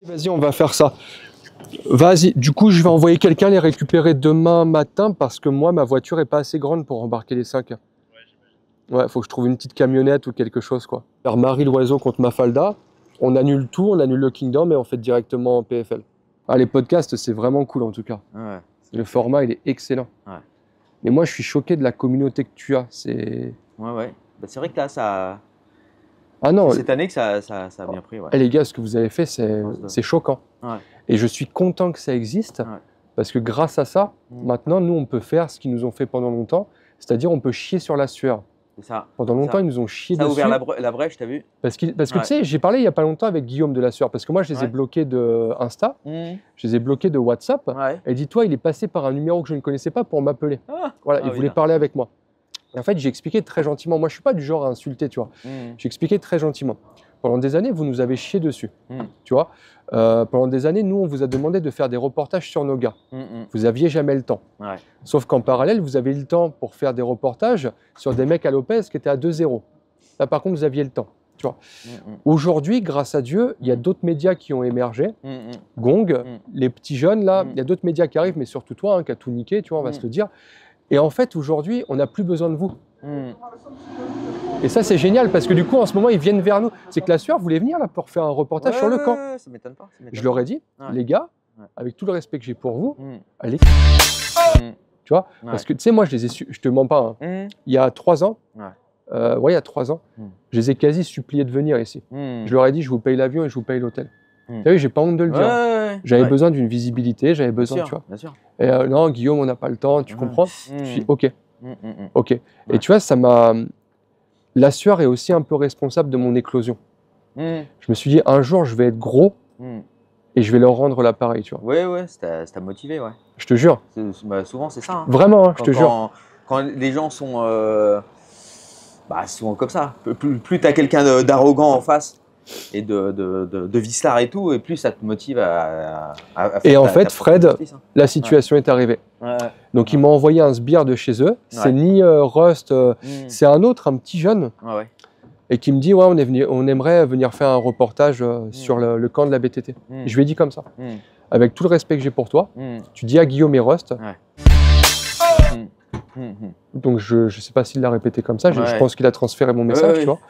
Vas-y, on va faire ça. Vas-y, du coup, je vais envoyer quelqu'un les récupérer demain matin parce que moi, ma voiture est pas assez grande pour embarquer les 5. Ouais, faut que je trouve une petite camionnette ou quelque chose, quoi. Faire Marie Loiseau contre Mafalda, on annule tout, on annule le Kingdom et on fait directement en PFL. Ah, les podcasts, c'est vraiment cool en tout cas. Ouais. Le format, il est excellent. Ouais. Mais moi, je suis choqué de la communauté que tu as. C'est... Ouais. Bah, c'est vrai que là, ça. Ah non, Cette année que ça a bien pris. Ouais. les gars, ce que vous avez fait, c'est choquant. Ouais. Et je suis content que ça existe parce que grâce à ça, maintenant, nous, on peut faire ce qu'ils nous ont fait pendant longtemps, c'est-à-dire on peut chier sur la sueur. C'est ça. Pendant longtemps, ils nous ont chié dessus. Ça a ouvert la brèche, t'as vu? Parce que tu sais, j'ai parlé il n'y a pas longtemps avec Guillaume de la Sueur, parce que moi, je les ai bloqués de Insta, je les ai bloqués de WhatsApp, et dis-toi, il est passé par un numéro que je ne connaissais pas pour m'appeler. Voilà, il voulait parler avec moi. Et en fait, j'ai expliqué très gentiment. Moi, je ne suis pas du genre à insulter, tu vois. J'ai expliqué très gentiment. Pendant des années, vous nous avez chié dessus, tu vois. Pendant des années, nous, on vous a demandé de faire des reportages sur nos gars. Vous n'aviez jamais le temps. Sauf qu'en parallèle, vous avez eu le temps pour faire des reportages sur des mecs à Lopez qui étaient à 2-0. Là, par contre, vous aviez le temps. Tu vois. Aujourd'hui, grâce à Dieu, il y a d'autres médias qui ont émergé. Gong, les petits jeunes, là, il y a d'autres médias qui arrivent, mais surtout toi, qui as tout niqué, tu vois, on va se le dire. Et en fait, aujourd'hui, on n'a plus besoin de vous. Et ça, c'est génial, parce que du coup, en ce moment, ils viennent vers nous. C'est que la Sueur voulait venir là pour faire un reportage sur le camp. Ça m'étonne pas. Je leur ai dit, les gars, avec tout le respect que j'ai pour vous, allez. Tu vois, parce que tu sais, moi, je te mens pas. Il y a 3 ans, il y a 3 ans, je les ai quasi suppliés de venir ici. Je leur ai dit, je vous paye l'avion et je vous paye l'hôtel. Tu vois, j'ai pas honte de le dire. J'avais besoin d'une visibilité, j'avais besoin, tu vois. Et non, Guillaume, on n'a pas le temps, tu comprends? Je suis OK. OK. Et tu vois, ça m'a. La Sueur est aussi un peu responsable de mon éclosion. Je me suis dit, un jour, je vais être gros et je vais leur rendre l'appareil, tu vois. Ouais, ça t'a motivé, ouais. Je te jure. Souvent, c'est ça. Hein. Vraiment, je te jure. Quand les gens sont souvent comme ça. Plus tu as quelqu'un d'arrogant en face et de vicelard et tout, et plus ça te motive à faire. Et en fait, Fred, la situation est arrivée. Donc, il m'a envoyé un sbire de chez eux. C'est ni Rust, c'est un autre, un petit jeune. Et qui me dit, on aimerait venir faire un reportage sur le camp de la BTT. Et je lui ai dit comme ça. Avec tout le respect que j'ai pour toi, tu dis à Guillaume et Rust. Donc, je ne sais pas s'il l'a répété comme ça. Je pense qu'il a transféré mon message, tu vois.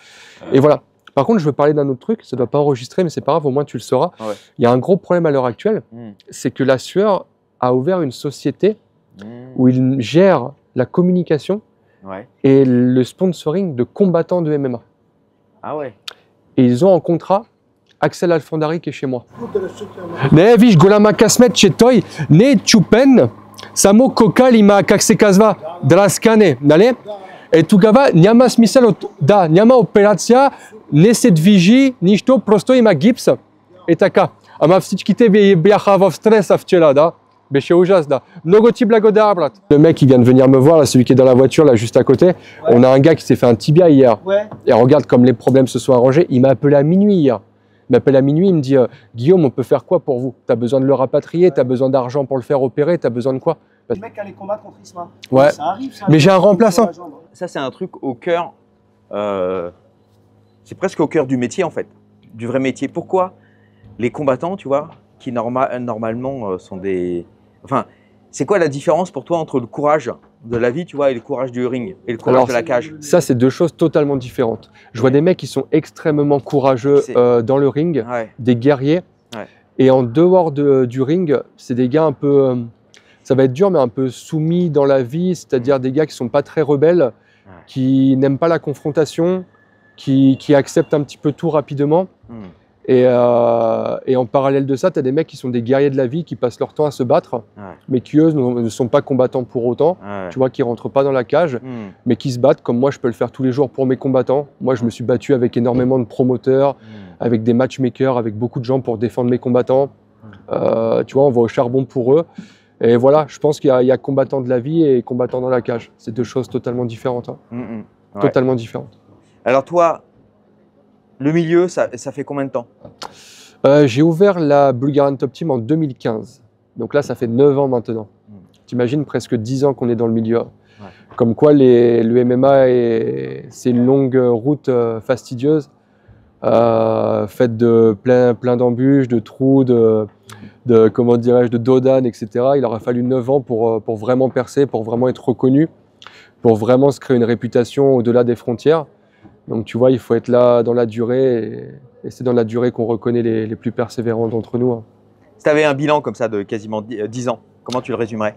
Et voilà. Par contre, je veux parler d'un autre truc. Ça ne doit pas enregistrer, mais c'est pas grave, au moins tu le sauras. Il y a un gros problème à l'heure actuelle. C'est que la Sueur a ouvert une société où il gère la communication et le sponsoring de combattants de MMA. Ah ouais. Et ils ont en contrat Axel Alfandari qui est chez moi. Ne viš golama kasmet chez toi, ne chupen, samo kokal ima kak se kazva draskane, dale? Et tugava няма смисъл да, няма операция, не се движи, нищо, просто има гипс. И така. Ама всичките бяха в стреса вчера, да? Беше ужасно. Много ти благодаря, брат. Le mec qui vient de venir me voir, là, celui qui est dans la voiture, là, juste à côté, on a un gars qui s'est fait un tibia hier. Et regarde comme les problèmes se sont arrangés. Il m'a appelé à minuit hier. Il m'appelle à minuit, il me dit Guillaume, on peut faire quoi pour vous? Tu as besoin de le rapatrier, tu as besoin d'argent pour le faire opérer, tu as besoin de quoi? Le mec qui allait combattre contre Isma. Ouais. Ça arrive, ça mais j'ai un remplaçant. Ça, c'est un truc au cœur. C'est presque au cœur du métier, en fait. Du vrai métier. Pourquoi les combattants, tu vois, qui normalement sont des. Enfin, c'est quoi la différence pour toi entre le courage de la vie, tu vois, et le courage du ring, et le courage de la cage? Ça, c'est deux choses totalement différentes. Je vois des mecs qui sont extrêmement courageux dans le ring, des guerriers. Et en dehors du ring, c'est des gars un peu. Ça va être dur, mais un peu soumis dans la vie, c'est-à-dire des gars qui ne sont pas très rebelles, qui n'aiment pas la confrontation, qui acceptent un petit peu tout rapidement. Et en parallèle de ça, tu as des mecs qui sont des guerriers de la vie, qui passent leur temps à se battre, mais qui, eux, ne sont pas combattants pour autant, tu vois, qui ne rentrent pas dans la cage, mais qui se battent, comme moi, je peux le faire tous les jours pour mes combattants. Moi, je me suis battu avec énormément de promoteurs, avec des matchmakers, avec beaucoup de gens pour défendre mes combattants. Tu vois, on va au charbon pour eux. Et voilà, je pense qu'il y a combattants de la vie et combattants dans la cage. C'est deux choses totalement différentes. Hein. Totalement différentes. Alors toi, le milieu, ça fait combien de temps? J'ai ouvert la Bulgarian Top Team en 2015. Donc là, ça fait 9 ans maintenant. T'imagines presque 10 ans qu'on est dans le milieu. Comme quoi, le MMA, c'est une longue route fastidieuse faite de plein d'embûches, de trous, comment dirais-je, de dos d'âne, etc. Il aura fallu 9 ans pour vraiment percer, pour vraiment être reconnu, pour vraiment se créer une réputation au-delà des frontières. Donc tu vois, il faut être là dans la durée, et c'est dans la durée qu'on reconnaît les plus persévérants d'entre nous. Si tu avais un bilan comme ça de quasiment 10 ans, comment tu le résumerais?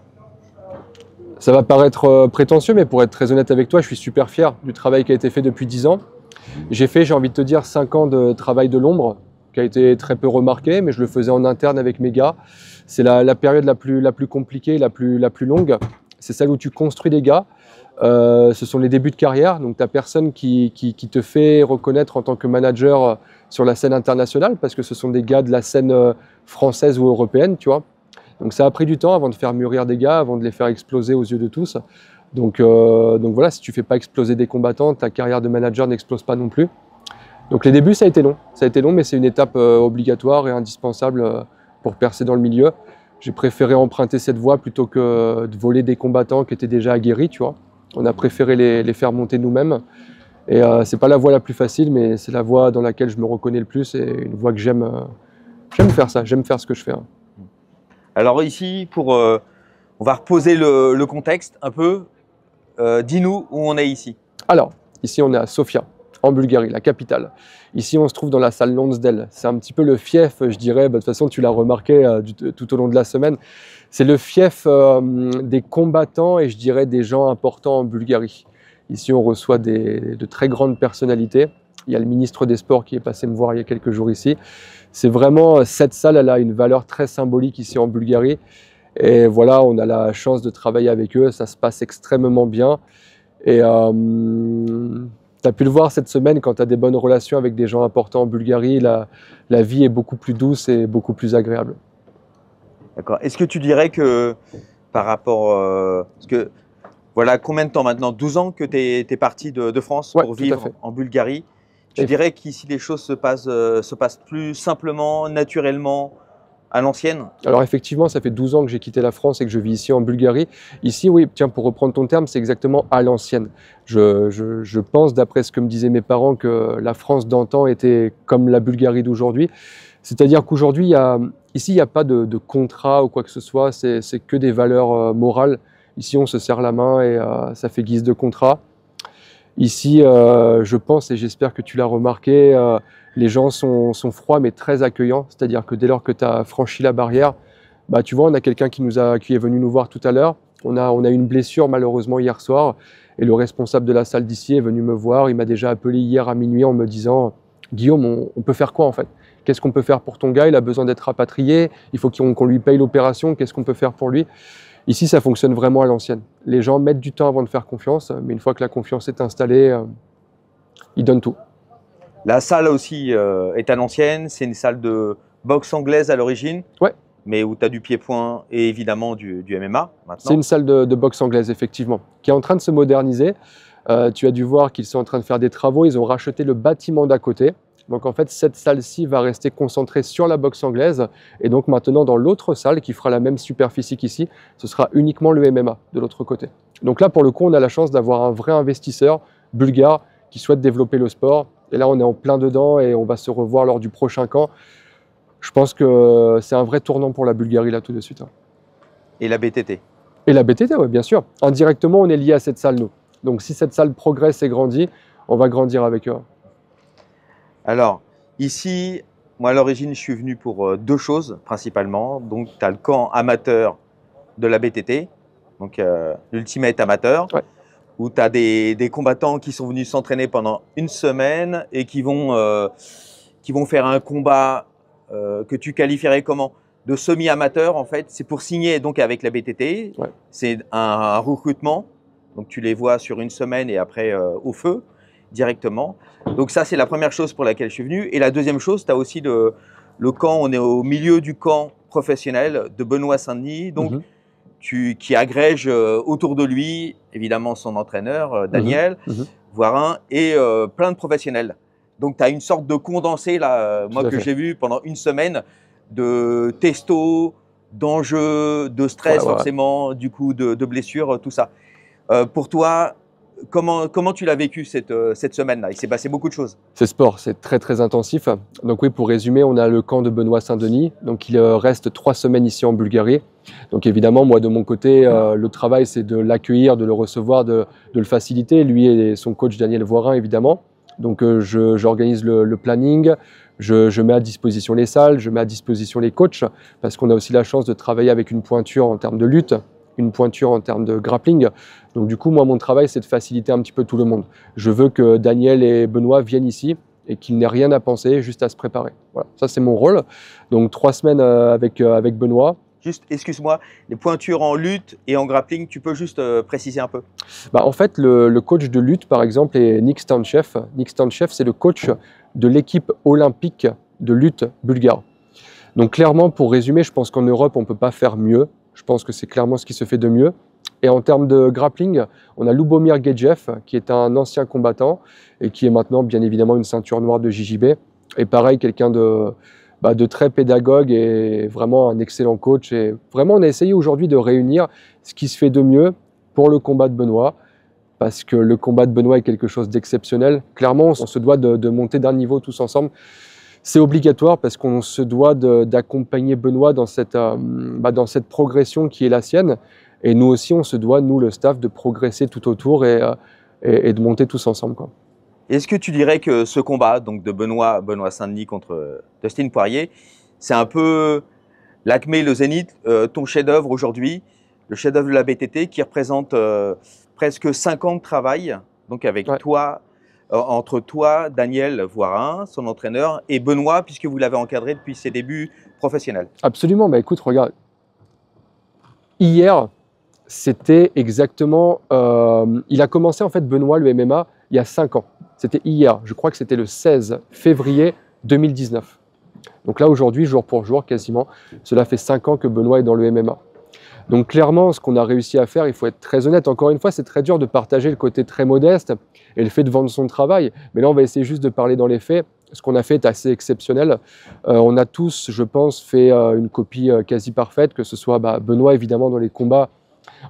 Ça va paraître prétentieux, mais pour être très honnête avec toi, je suis super fier du travail qui a été fait depuis 10 ans. J'ai fait, j'ai envie de te dire, 5 ans de travail de l'ombre, qui a été très peu remarqué, mais je le faisais en interne avec mes gars. C'est la période la plus compliquée, la plus longue. C'est celle où tu construis des gars. Ce sont les débuts de carrière, donc tu n'as personne qui te fait reconnaître en tant que manager sur la scène internationale, parce que ce sont des gars de la scène française ou européenne, tu vois. Donc ça a pris du temps avant de faire mûrir des gars, avant de les faire exploser aux yeux de tous. Donc voilà, si tu ne fais pas exploser des combattants, ta carrière de manager n'explose pas non plus. Donc les débuts, ça a été long, mais c'est une étape obligatoire et indispensable pour percer dans le milieu. J'ai préféré emprunter cette voie plutôt que de voler des combattants qui étaient déjà aguerris, tu vois. On a préféré les faire monter nous-mêmes. Et c'est pas la voie la plus facile, mais c'est la voie dans laquelle je me reconnais le plus et une voie que j'aime faire ça, j'aime faire ce que je fais. Alors ici, on va reposer le contexte un peu. Dis-nous où on est ici. Alors, ici on est à Sofia, en Bulgarie, la capitale. Ici on se trouve dans la salle Lonsdale. C'est un petit peu le fief, je dirais, de toute façon tu l'as remarqué tout au long de la semaine. C'est le fief des combattants et je dirais des gens importants en Bulgarie. Ici on reçoit de très grandes personnalités. Il y a le ministre des Sports qui est passé me voir il y a quelques jours ici. C'est vraiment, cette salle, elle a une valeur très symbolique ici en Bulgarie. Et voilà, on a la chance de travailler avec eux, ça se passe extrêmement bien. Et tu as pu le voir cette semaine, quand tu as des bonnes relations avec des gens importants en Bulgarie, la vie est beaucoup plus douce et beaucoup plus agréable. D'accord. Est-ce que tu dirais que par rapport... parce que voilà, combien de temps maintenant? 12 ans que tu es parti de France pour vivre en Bulgarie. Tu dirais qu'ici les choses se passent plus simplement, naturellement, à l'ancienne? Alors effectivement, ça fait 12 ans que j'ai quitté la France et que je vis ici en Bulgarie. Ici, oui, tiens, pour reprendre ton terme, c'est exactement à l'ancienne. Je pense, d'après ce que me disaient mes parents, que la France d'antan était comme la Bulgarie d'aujourd'hui. C'est-à-dire qu'aujourd'hui, ici, il n'y a pas de contrat ou quoi que ce soit, c'est que des valeurs morales. Ici, on se serre la main et ça fait guise de contrat. Ici, je pense, et j'espère que tu l'as remarqué, les gens sont froids mais très accueillants. C'est-à-dire que dès lors que tu as franchi la barrière, bah, tu vois, on a quelqu'un qui est venu nous voir tout à l'heure. On a eu une blessure malheureusement hier soir. Et le responsable de la salle d'ici est venu me voir. Il m'a déjà appelé hier à minuit en me disant « Guillaume, on peut faire quoi en fait? Qu'est-ce qu'on peut faire pour ton gars? Il a besoin d'être rapatrié. Il faut qu'on lui paye l'opération. Qu'est-ce qu'on peut faire pour lui ?» Ici, ça fonctionne vraiment à l'ancienne. Les gens mettent du temps avant de faire confiance, mais une fois que la confiance est installée, ils donnent tout. La salle aussi est à l'ancienne. C'est une salle de boxe anglaise à l'origine, mais où tu as du pied-point et évidemment du MMA maintenant. C'est une salle de boxe anglaise, effectivement, qui est en train de se moderniser. Tu as dû voir qu'ils sont en train de faire des travaux. Ils ont racheté le bâtiment d'à côté. Donc en fait, cette salle-ci va rester concentrée sur la boxe anglaise. Et donc maintenant, dans l'autre salle, qui fera la même superficie qu'ici, ce sera uniquement le MMA de l'autre côté. Donc là, pour le coup, on a la chance d'avoir un vrai investisseur bulgare qui souhaite développer le sport. Et là, on est en plein dedans et on va se revoir lors du prochain camp. Je pense que c'est un vrai tournant pour la Bulgarie là tout de suite. Et la BTT? Et la BTT, oui, bien sûr. Indirectement, on est lié à cette salle, nous. Donc si cette salle progresse et grandit, on va grandir avec eux. Alors, ici, moi à l'origine, je suis venu pour deux choses principalement. Donc, tu as le camp amateur de la BTT, donc l'Ultimate Amateur, où tu as des combattants qui sont venus s'entraîner pendant une semaine et qui vont faire un combat que tu qualifierais comment? De semi-amateur en fait. C'est pour signer donc avec la BTT. C'est un recrutement. Donc, tu les vois sur une semaine et après au feu directement. Donc ça, c'est la première chose pour laquelle je suis venu. Et la deuxième chose, tu as aussi le camp, on est au milieu du camp professionnel de Benoît Saint-Denis, donc qui agrège autour de lui, évidemment, son entraîneur, Daniel, Voirin, et plein de professionnels. Donc tu as une sorte de condensé, là, moi que j'ai vu pendant une semaine, de testo, d'enjeux, de stress forcément, du coup de blessures, tout ça. Pour toi, comment tu l'as vécu cette semaine-là? Il s'est passé beaucoup de choses. C'est sport, c'est très très intensif. Donc oui, pour résumer, on a le camp de Benoît Saint-Denis. Donc il reste 3 semaines ici en Bulgarie. Donc évidemment, moi de mon côté, le travail c'est de l'accueillir, de le recevoir, de le faciliter. Lui et son coach Daniel Voirin évidemment. Donc j'organise le planning, je mets à disposition les salles, je mets à disposition les coachs, parce qu'on a aussi la chance de travailler avec une pointure en termes de lutte, une pointure en termes de grappling. Donc du coup, moi, mon travail, c'est de faciliter un petit peu tout le monde. Je veux que Daniel et Benoît viennent ici et qu'ils n'aient rien à penser, juste à se préparer. Voilà, ça c'est mon rôle. Donc 3 semaines avec Benoît. Juste, excuse-moi, les pointures en lutte et en grappling, tu peux juste préciser un peu? En fait, le coach de lutte, par exemple, est Nick Stanchev. Nick Stanchev, c'est le coach de l'équipe olympique de lutte bulgare. Donc clairement, pour résumer, je pense qu'en Europe, on ne peut pas faire mieux. Je pense que c'est clairement ce qui se fait de mieux. Et en termes de grappling, on a Lubomir Gedjev, qui est un ancien combattant et qui est maintenant, bien évidemment, une ceinture noire de JJB. Et pareil, quelqu'un de très pédagogue et vraiment un excellent coach. Et vraiment, on a essayé aujourd'hui de réunir ce qui se fait de mieux pour le combat de Benoît, parce que le combat de Benoît est quelque chose d'exceptionnel. Clairement, on se doit de monter d'un niveau tous ensemble. C'est obligatoire parce qu'on se doit d'accompagner Benoît dans cette progression qui est la sienne. Et nous aussi, on se doit, nous, le staff, de progresser tout autour et de monter tous ensemble, quoi. Est-ce que tu dirais que ce combat donc de Benoît Saint-Denis contre Dustin Poirier, c'est un peu l'acmé, le zénith, ton chef-d'œuvre aujourd'hui, le chef-d'œuvre de la BTT qui représente presque 5 ans de travail, donc avec toi, entre toi, Daniel Voirin, son entraîneur, et Benoît, puisque vous l'avez encadré depuis ses débuts professionnels? Absolument. Écoute, regarde, hier, c'était exactement... il a commencé, en fait, Benoît, le MMA, il y a 5 ans. C'était hier, je crois que c'était le 16 février 2019. Donc là, aujourd'hui, jour pour jour, quasiment, cela fait 5 ans que Benoît est dans le MMA. Donc clairement, ce qu'on a réussi à faire, il faut être très honnête. Encore une fois, c'est très dur de partager le côté très modeste et le fait de vendre son travail. Mais là, on va essayer juste de parler dans les faits. Ce qu'on a fait est assez exceptionnel. On a tous, je pense, fait une copie quasi parfaite, que ce soit Benoît, évidemment, dans les combats.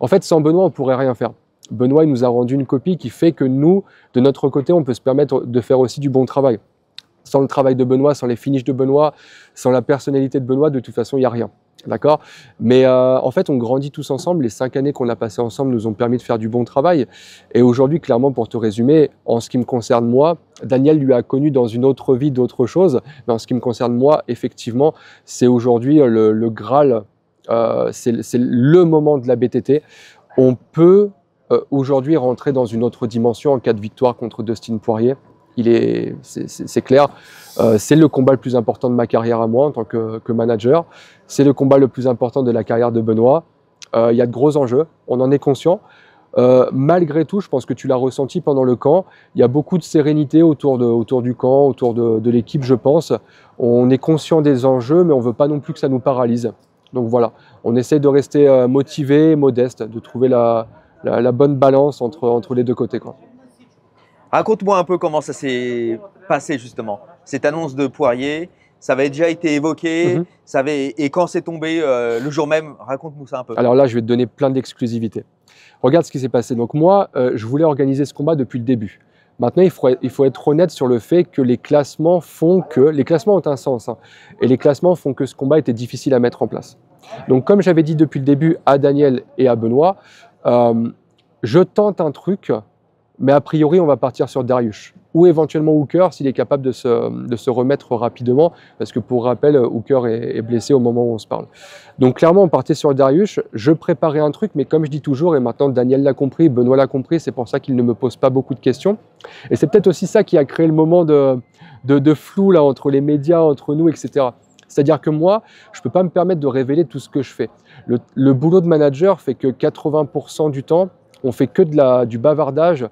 En fait, sans Benoît, on ne pourrait rien faire. Benoît, il nous a rendu une copie qui fait que nous, de notre côté, on peut se permettre de faire aussi du bon travail. Sans le travail de Benoît, sans les finishes de Benoît, sans la personnalité de Benoît, de toute façon, il n'y a rien. D'accord? Mais en fait, on grandit tous ensemble. Les 5 années qu'on a passées ensemble nous ont permis de faire du bon travail. Et aujourd'hui, clairement, pour te résumer, en ce qui me concerne moi, Daniel lui a connu dans une autre vie d'autres choses. Mais en ce qui me concerne moi, effectivement, c'est aujourd'hui le Graal. C'est le moment de la BTT. On peut aujourd'hui rentrer dans une autre dimension en cas de victoire contre Dustin Poirier. C'est clair, c'est le combat le plus important de ma carrière à moi en tant que manager. C'est le combat le plus important de la carrière de Benoît. Il y a de gros enjeux, on en est conscient. Malgré tout, je pense que tu l'as ressenti pendant le camp, il y a beaucoup de sérénité autour du camp, autour de l'équipe, je pense. On est conscient des enjeux, mais on ne veut pas non plus que ça nous paralyse. Donc voilà, on essaie de rester motivé, modeste, de trouver la bonne balance entre les deux côtés, quoi. Raconte-moi un peu comment ça s'est passé justement, cette annonce de Poirier. Ça avait déjà été évoqué, et quand c'est tombé le jour même, raconte-nous ça un peu. Alors là, je vais te donner plein d'exclusivités. Regarde ce qui s'est passé. Donc moi, je voulais organiser ce combat depuis le début. Maintenant, il faut être honnête sur le fait que les classements font que... Les classements ont un sens, hein, et les classements font que ce combat était difficile à mettre en place. Donc comme j'avais dit depuis le début à Daniel et à Benoît, je tente un truc, mais a priori, on va partir sur Dariush. Ou éventuellement Hooker, s'il est capable de se remettre rapidement, parce que pour rappel, Hooker est blessé au moment où on se parle. Donc clairement, on partait sur Dariush. Je préparais un truc, mais comme je dis toujours, et maintenant Daniel l'a compris, Benoît l'a compris, c'est pour ça qu'il ne me pose pas beaucoup de questions. Et c'est peut-être aussi ça qui a créé le moment de flou là, entre les médias, entre nous, etc. C'est-à-dire que moi, je ne peux pas me permettre de révéler tout ce que je fais. Le boulot de manager fait que 80% du temps, on fait que du bavardage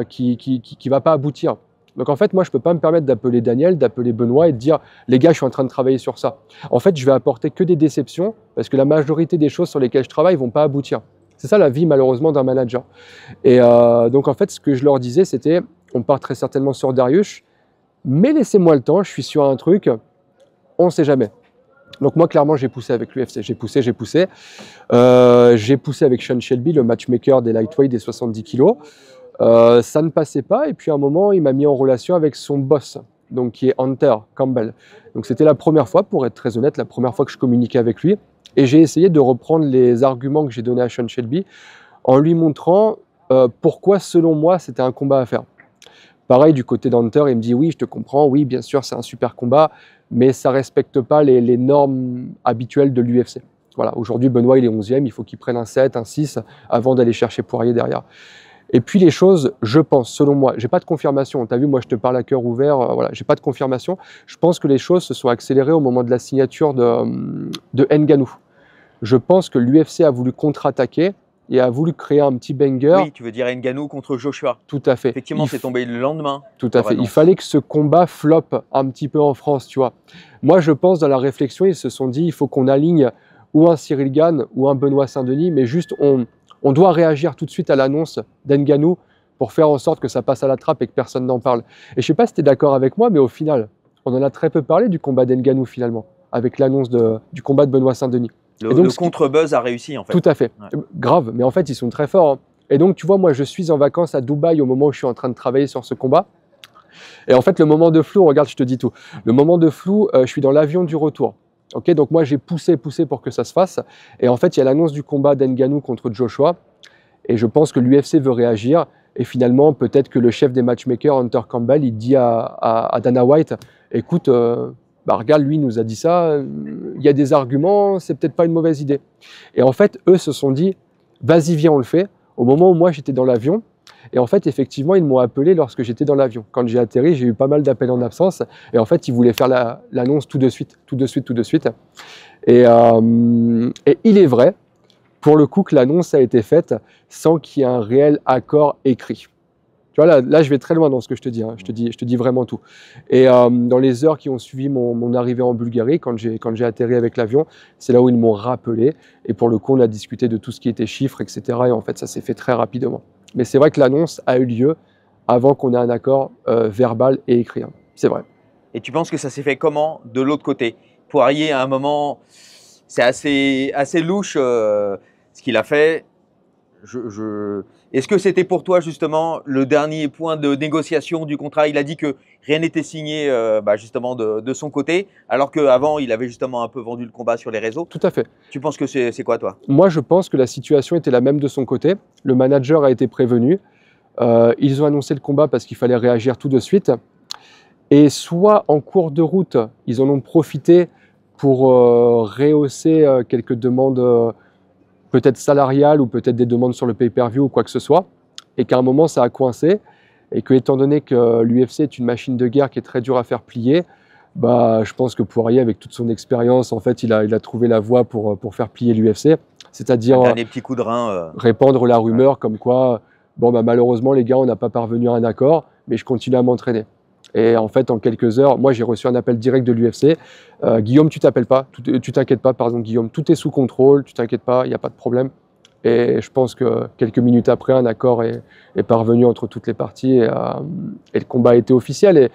qui va pas aboutir. Donc en fait, moi, je peux pas me permettre d'appeler Daniel, d'appeler Benoît et de dire « les gars, je suis en train de travailler sur ça ». En fait, je vais apporter que des déceptions parce que la majorité des choses sur lesquelles je travaille vont pas aboutir. C'est ça la vie, malheureusement, d'un manager. Et donc en fait, ce que je leur disais, c'était « on part très certainement sur Dariush, mais laissez-moi le temps, je suis sur un truc, on ne sait jamais ». Donc moi, clairement, j'ai poussé avec l'UFC. J'ai poussé. J'ai poussé avec Sean Shelby, le matchmaker des lightweight des 70 kilos. Ça ne passait pas. Et puis à un moment, il m'a mis en relation avec son boss, donc qui est Hunter Campbell. Donc c'était la première fois, pour être très honnête, la première fois que je communiquais avec lui. Et j'ai essayé de reprendre les arguments que j'ai donnés à Sean Shelby en lui montrant pourquoi, selon moi, c'était un combat à faire. Pareil, du côté d'Hunter, il me dit « Oui, je te comprends, oui, bien sûr, c'est un super combat, mais ça ne respecte pas les normes habituelles de l'UFC. » Voilà, aujourd'hui, Benoît, il est 11e, il faut qu'il prenne un 7, un 6 avant d'aller chercher Poirier derrière. Et puis les choses, je pense, selon moi, j'ai pas de confirmation. Tu as vu, moi, je te parle à cœur ouvert, voilà, j'ai pas de confirmation. Je pense que les choses se sont accélérées au moment de la signature de Ngannou. Je pense que l'UFC a voulu contre-attaquer et a voulu créer un petit banger. Oui, tu veux dire Ngannou contre Joshua. Tout à fait. Effectivement, c'est tombé le lendemain. Tout à fait. Il fallait que ce combat floppe un petit peu en France, tu vois. Moi, je pense, dans la réflexion, ils se sont dit, il faut qu'on aligne ou un Cyril Gane ou un Benoît Saint-Denis, mais juste, on doit réagir tout de suite à l'annonce d'Ngannou pour faire en sorte que ça passe à la trappe et que personne n'en parle. Et je ne sais pas si tu es d'accord avec moi, mais au final, on en a très peu parlé du combat d'Ngannou finalement, avec l'annonce du combat de Benoît Saint-Denis. Le contre-buzz a réussi en fait. Tout à fait. Ouais. Grave, mais en fait, ils sont très forts. Hein. Et donc, tu vois, moi, je suis en vacances à Dubaï au moment où je suis en train de travailler sur ce combat. Et en fait, le moment de flou, regarde, je te dis tout. Le moment de flou, je suis dans l'avion du retour. Okay, donc moi, j'ai poussé pour que ça se fasse. Et en fait, il y a l'annonce du combat d'Ngannou contre Joshua. Et je pense que l'UFC veut réagir. Et finalement, peut-être que le chef des matchmakers, Hunter Campbell, il dit à Dana White, écoute, regarde, lui, il nous a dit ça, il y a des arguments, c'est peut-être pas une mauvaise idée. Et en fait, eux se sont dit, vas-y, viens, on le fait. Au moment où moi, j'étais dans l'avion, et en fait, effectivement, ils m'ont appelé lorsque j'étais dans l'avion. Quand j'ai atterri, j'ai eu pas mal d'appels en absence, et en fait, ils voulaient faire l'annonce tout de suite. Et il est vrai, pour le coup, que l'annonce a été faite sans qu'il y ait un réel accord écrit. Tu vois, là, je vais très loin dans ce que je te dis. Hein. Je te dis vraiment tout. Et dans les heures qui ont suivi mon arrivée en Bulgarie, quand j'ai atterri avec l'avion, c'est là où ils m'ont rappelé. Et pour le coup, on a discuté de tout ce qui était chiffres, etc. Et en fait, ça s'est fait très rapidement. Mais c'est vrai que l'annonce a eu lieu avant qu'on ait un accord verbal et écrit. Hein. C'est vrai. Et tu penses que ça s'est fait comment de l'autre côté? Poirier, à un moment, c'est assez louche ce qu'il a fait. Est-ce que c'était pour toi justement le dernier point de négociation du contrat? Il a dit que rien n'était signé justement de son côté, alors qu'avant il avait justement un peu vendu le combat sur les réseaux. Tout à fait. Tu penses que c'est quoi toi? Moi je pense que la situation était la même de son côté. Le manager a été prévenu. Ils ont annoncé le combat parce qu'il fallait réagir tout de suite. Et soit en cours de route, ils en ont profité pour rehausser quelques demandes peut-être salariales ou peut-être des demandes sur le pay-per-view ou quoi que ce soit, et qu'à un moment ça a coincé, et que étant donné que l'UFC est une machine de guerre qui est très dure à faire plier, je pense que Poirier, avec toute son expérience, en fait, il a trouvé la voie pour faire plier l'UFC, c'est-à-dire un dernier petit coup de rein, répandre la rumeur comme quoi, malheureusement les gars, on n'a pas parvenu à un accord, mais je continue à m'entraîner. Et en fait, en quelques heures, moi j'ai reçu un appel direct de l'UFC. Guillaume, tu t'inquiètes pas, pardon Guillaume, tout est sous contrôle, tu t'inquiètes pas, il n'y a pas de problème. Et je pense que quelques minutes après, un accord est parvenu entre toutes les parties et le combat a été officiel. Et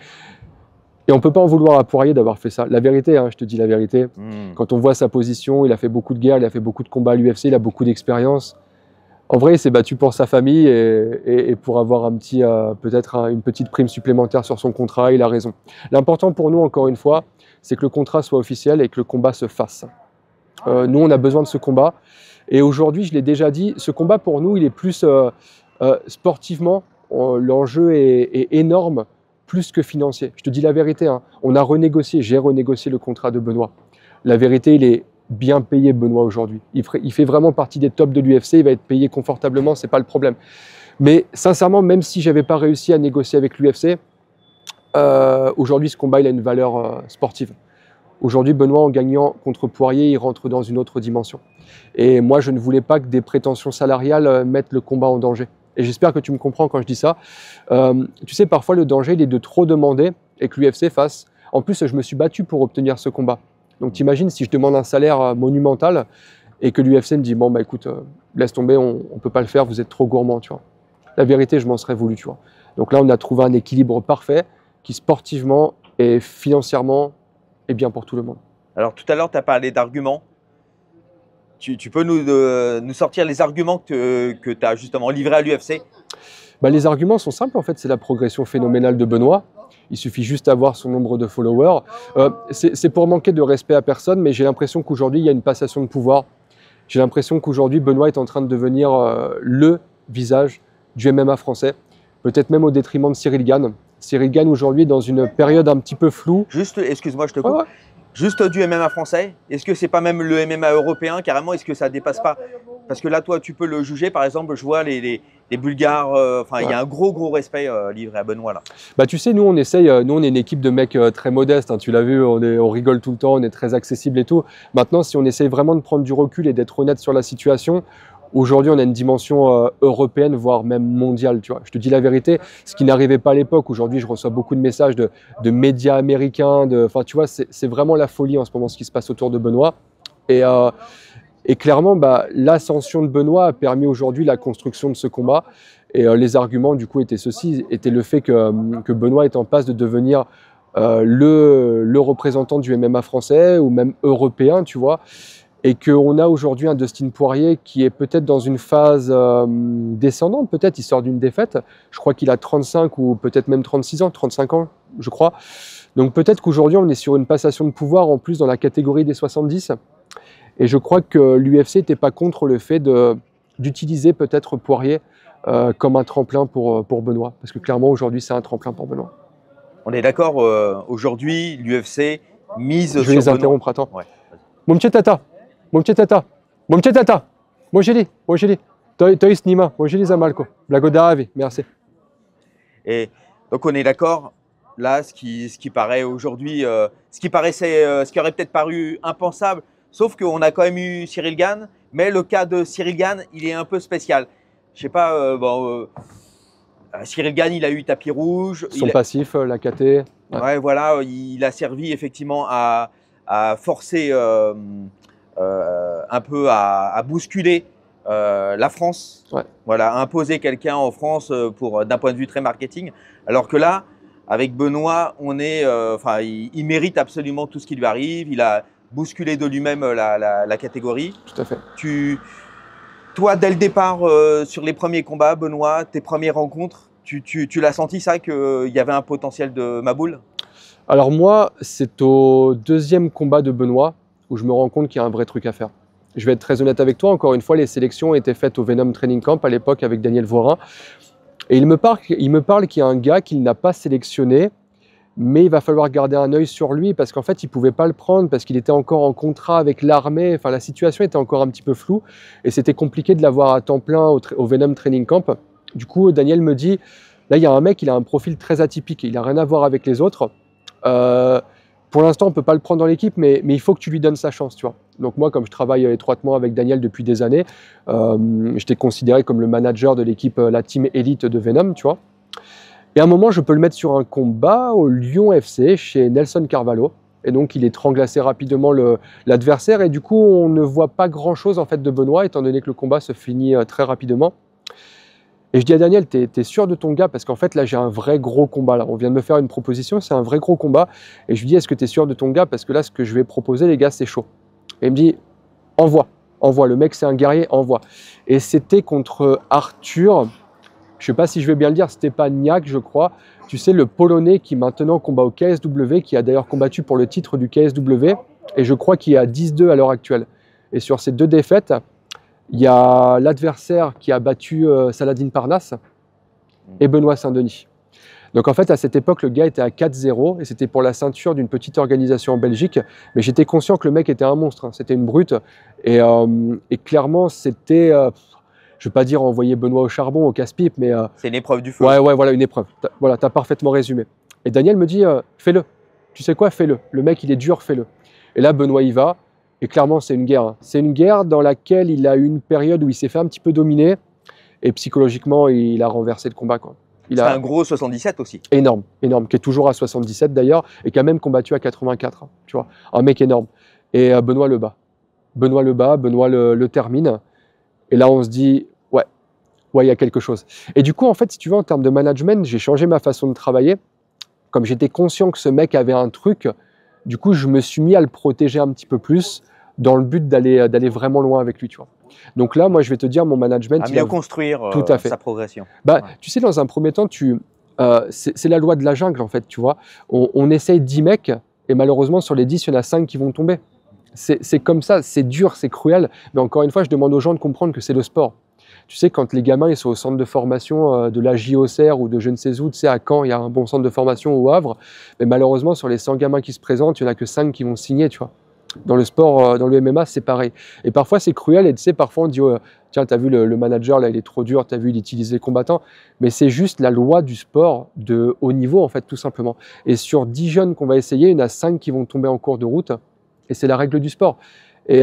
on ne peut pas en vouloir à Poirier d'avoir fait ça. La vérité, hein, je te dis la vérité, quand on voit sa position, il a fait beaucoup de guerres, il a fait beaucoup de combats à l'UFC, il a beaucoup d'expérience. En vrai, il s'est battu pour sa famille et pour avoir peut-être une petite prime supplémentaire sur son contrat, il a raison. L'important pour nous, encore une fois, c'est que le contrat soit officiel et que le combat se fasse. Nous, on a besoin de ce combat. Et aujourd'hui, je l'ai déjà dit, ce combat pour nous, il est plus sportivement, l'enjeu est énorme, plus que financier. Je te dis la vérité, hein, j'ai renégocié le contrat de Benoît. La vérité, il est bien payé, Benoît, aujourd'hui. Il fait vraiment partie des tops de l'UFC, il va être payé confortablement, c'est pas le problème. Mais sincèrement, même si j'avais pas réussi à négocier avec l'UFC, aujourd'hui, ce combat, il a une valeur sportive. Aujourd'hui, Benoît, en gagnant contre Poirier, il rentre dans une autre dimension. Et moi, je ne voulais pas que des prétentions salariales mettent le combat en danger. Et j'espère que tu me comprends quand je dis ça. Tu sais, parfois, le danger, il est de trop demander et que l'UFC fasse. En plus, je me suis battu pour obtenir ce combat. Donc t'imagines si je demande un salaire monumental et que l'UFC me dit écoute, laisse tomber, on peut pas le faire, vous êtes trop gourmand, tu vois. La vérité, je m'en serais voulu, tu vois. Donc là, on a trouvé un équilibre parfait qui sportivement et financièrement est bien pour tout le monde. Alors tout à l'heure, tu as parlé d'arguments. Tu peux nous sortir les arguments que tu as justement livrés à l'UFC? Bah, les arguments sont simples en fait, c'est la progression phénoménale de Benoît. Il suffit juste d'avoir son nombre de followers. C'est pour manquer de respect à personne, mais j'ai l'impression qu'aujourd'hui, il y a une passation de pouvoir. J'ai l'impression qu'aujourd'hui, Benoît est en train de devenir le visage du MMA français, peut-être même au détriment de Cyril Gane. Cyril Gane aujourd'hui est dans une période un petit peu floue. Juste, excuse-moi, je te coupe. Ouais. Juste du MMA français, est-ce que c'est pas même le MMA européen carrément? Est-ce que ça dépasse pas? Parce que là, toi, tu peux le juger. Par exemple, je vois les Bulgares. Il y a un gros respect livré à Benoît là. Bah, tu sais, nous on essaye. Nous, on est une équipe de mecs très modestes. Hein, tu l'as vu, on rigole tout le temps, on est très accessible et tout. Maintenant, si on essaye vraiment de prendre du recul et d'être honnête sur la situation, aujourd'hui, on a une dimension européenne, voire même mondiale. Tu vois. Je te dis la vérité, ce qui n'arrivait pas à l'époque. Aujourd'hui, je reçois beaucoup de messages de médias américains. Tu vois, c'est vraiment la folie en ce moment ce qui se passe autour de Benoît. Et clairement, l'ascension de Benoît a permis aujourd'hui la construction de ce combat. Et les arguments, du coup, étaient le fait que Benoît est en passe de devenir le représentant du MMA français ou même européen, tu vois. Et qu'on a aujourd'hui un Dustin Poirier qui est peut-être dans une phase descendante, peut-être, il sort d'une défaite. Je crois qu'il a 35 ou peut-être même 36 ans, 35 ans, je crois. Donc peut-être qu'aujourd'hui, on est sur une passation de pouvoir en plus dans la catégorie des 70. Et je crois que l'UFC n'était pas contre le fait d'utiliser peut-être Poirier comme un tremplin pour Benoît. Parce que clairement, aujourd'hui, c'est un tremplin pour Benoît. On est d'accord, aujourd'hui, l'UFC mise sur Benoît. Je vais les interrompre, attends. Ouais. Mon petit tata, Mojeli, to jest nima, Mojeli za malko, blagodavi, merci. Et donc on est d'accord, là, ce qui paraît aujourd'hui, ce qui aurait peut-être paru impensable, sauf qu'on a quand même eu Cyril Gane, mais le cas de Cyril Gane, il est un peu spécial. Je sais pas, Cyril Gane, il a eu tapis rouge. Son passif, la KT. Ouais, voilà, il a servi effectivement à forcer un peu à bousculer la France. Ouais. Voilà, à imposer quelqu'un en France d'un point de vue très marketing. Alors que là, avec Benoît, il mérite absolument tout ce qui lui arrive. Il a bousculé de lui-même la catégorie. Tout à fait. Toi, dès le départ, sur les premiers combats, Benoît, tes premières rencontres, tu l'as senti ça, qu'il y avait un potentiel de Maboul? Alors moi, c'est au deuxième combat de Benoît où je me rends compte qu'il y a un vrai truc à faire. Je vais être très honnête avec toi, encore une fois, les sélections étaient faites au Venom Training Camp à l'époque avec Daniel Vorin. Et il me parle qu'il y a un gars qu'il n'a pas sélectionné, mais il va falloir garder un œil sur lui parce qu'en fait, il ne pouvait pas le prendre parce qu'il était encore en contrat avec l'armée. Enfin, la situation était encore un petit peu floue et c'était compliqué de l'avoir à temps plein au Venom Training Camp. Du coup, Daniel me dit, là, il y a un mec, il a un profil très atypique, il n'a rien à voir avec les autres. Pour l'instant, on ne peut pas le prendre dans l'équipe, mais il faut que tu lui donnes sa chance, tu vois. Donc moi, comme je travaille étroitement avec Daniel depuis des années, j'étais considéré comme le manager de l'équipe, la team élite de Venom, tu vois. Et à un moment, je peux le mettre sur un combat au Lyon FC chez Nelson Carvalho. Et donc, il étrangle assez rapidement l'adversaire. Et du coup, on ne voit pas grand-chose en fait de Benoît, étant donné que le combat se finit très rapidement. Et je dis à Daniel, t'es sûr de ton gars? Parce qu'en fait, là, j'ai un vrai gros combat. Là. On vient de me faire une proposition, c'est un vrai gros combat. Et je lui dis, est-ce que tu es sûr de ton gars? Parce que là, ce que je vais proposer, les gars, c'est chaud. Et il me dit, envoie. Le mec, c'est un guerrier, envoie. Et c'était contre Arthur, je ne sais pas si je vais bien le dire, Stepaniak, je crois. Tu sais, le Polonais qui maintenant combat au KSW, qui a d'ailleurs combattu pour le titre du KSW. Et je crois qu'il est à 10-2 à l'heure actuelle. Et sur ces deux défaites, il y a l'adversaire qui a battu Saladin Parnasse et Benoît Saint-Denis. Donc en fait, à cette époque, le gars était à 4-0 et c'était pour la ceinture d'une petite organisation en Belgique. Mais j'étais conscient que le mec était un monstre, hein. C'était une brute. Et clairement, c'était, je ne vais pas dire envoyer Benoît au charbon, au casse-pipe, mais… c'est une épreuve du feu. Ouais, voilà, une épreuve. Voilà, tu as parfaitement résumé. Et Daniel me dit, fais-le. Tu sais quoi, fais-le. Le mec, il est dur, fais-le. Et là, Benoît y va. Et clairement, c'est une guerre. Hein. C'est une guerre dans laquelle il a eu une période où il s'est fait un petit peu dominer. Et psychologiquement, il a renversé le combat, quoi. C'est un gros 77 aussi. Énorme, qui est toujours à 77 d'ailleurs, et qui a même combattu à 84. Hein, tu vois, un mec énorme. Et Benoît le bat. Benoît le termine. Et là, on se dit, ouais, il y a quelque chose. Et du coup, en fait, si tu veux, en termes de management, j'ai changé ma façon de travailler. Comme j'étais conscient que ce mec avait un truc, Du coup, je me suis mis à le protéger un petit peu plus dans le but d'aller vraiment loin avec lui, tu vois. Donc là, moi, je vais te dire, mon management… À mieux construire tout à fait. sa progression. Bah, tu sais, dans un premier temps, c'est la loi de la jungle, en fait, tu vois. On essaye 10 mecs, et malheureusement, sur les 10, il y en a 5 qui vont tomber. C'est comme ça, c'est dur, c'est cruel, mais encore une fois, je demande aux gens de comprendre que c'est le sport. Tu sais, quand les gamins ils sont au centre de formation de la JOCR ou de je ne sais où, tu sais, à Caen, il y a un bon centre de formation au Havre, mais malheureusement, sur les 100 gamins qui se présentent, il n'y en a que 5 qui vont signer, tu vois. Dans le sport, dans le MMA, c'est pareil. Et parfois, c'est cruel, et tu sais, parfois, on dit, oh, tiens, t'as vu le manager, là, il est trop dur, t'as vu, il utilise les combattants, mais c'est juste la loi du sport de haut niveau, en fait, tout simplement. Et sur 10 jeunes qu'on va essayer, il y en a 5 qui vont tomber en cours de route, et c'est la règle du sport. Et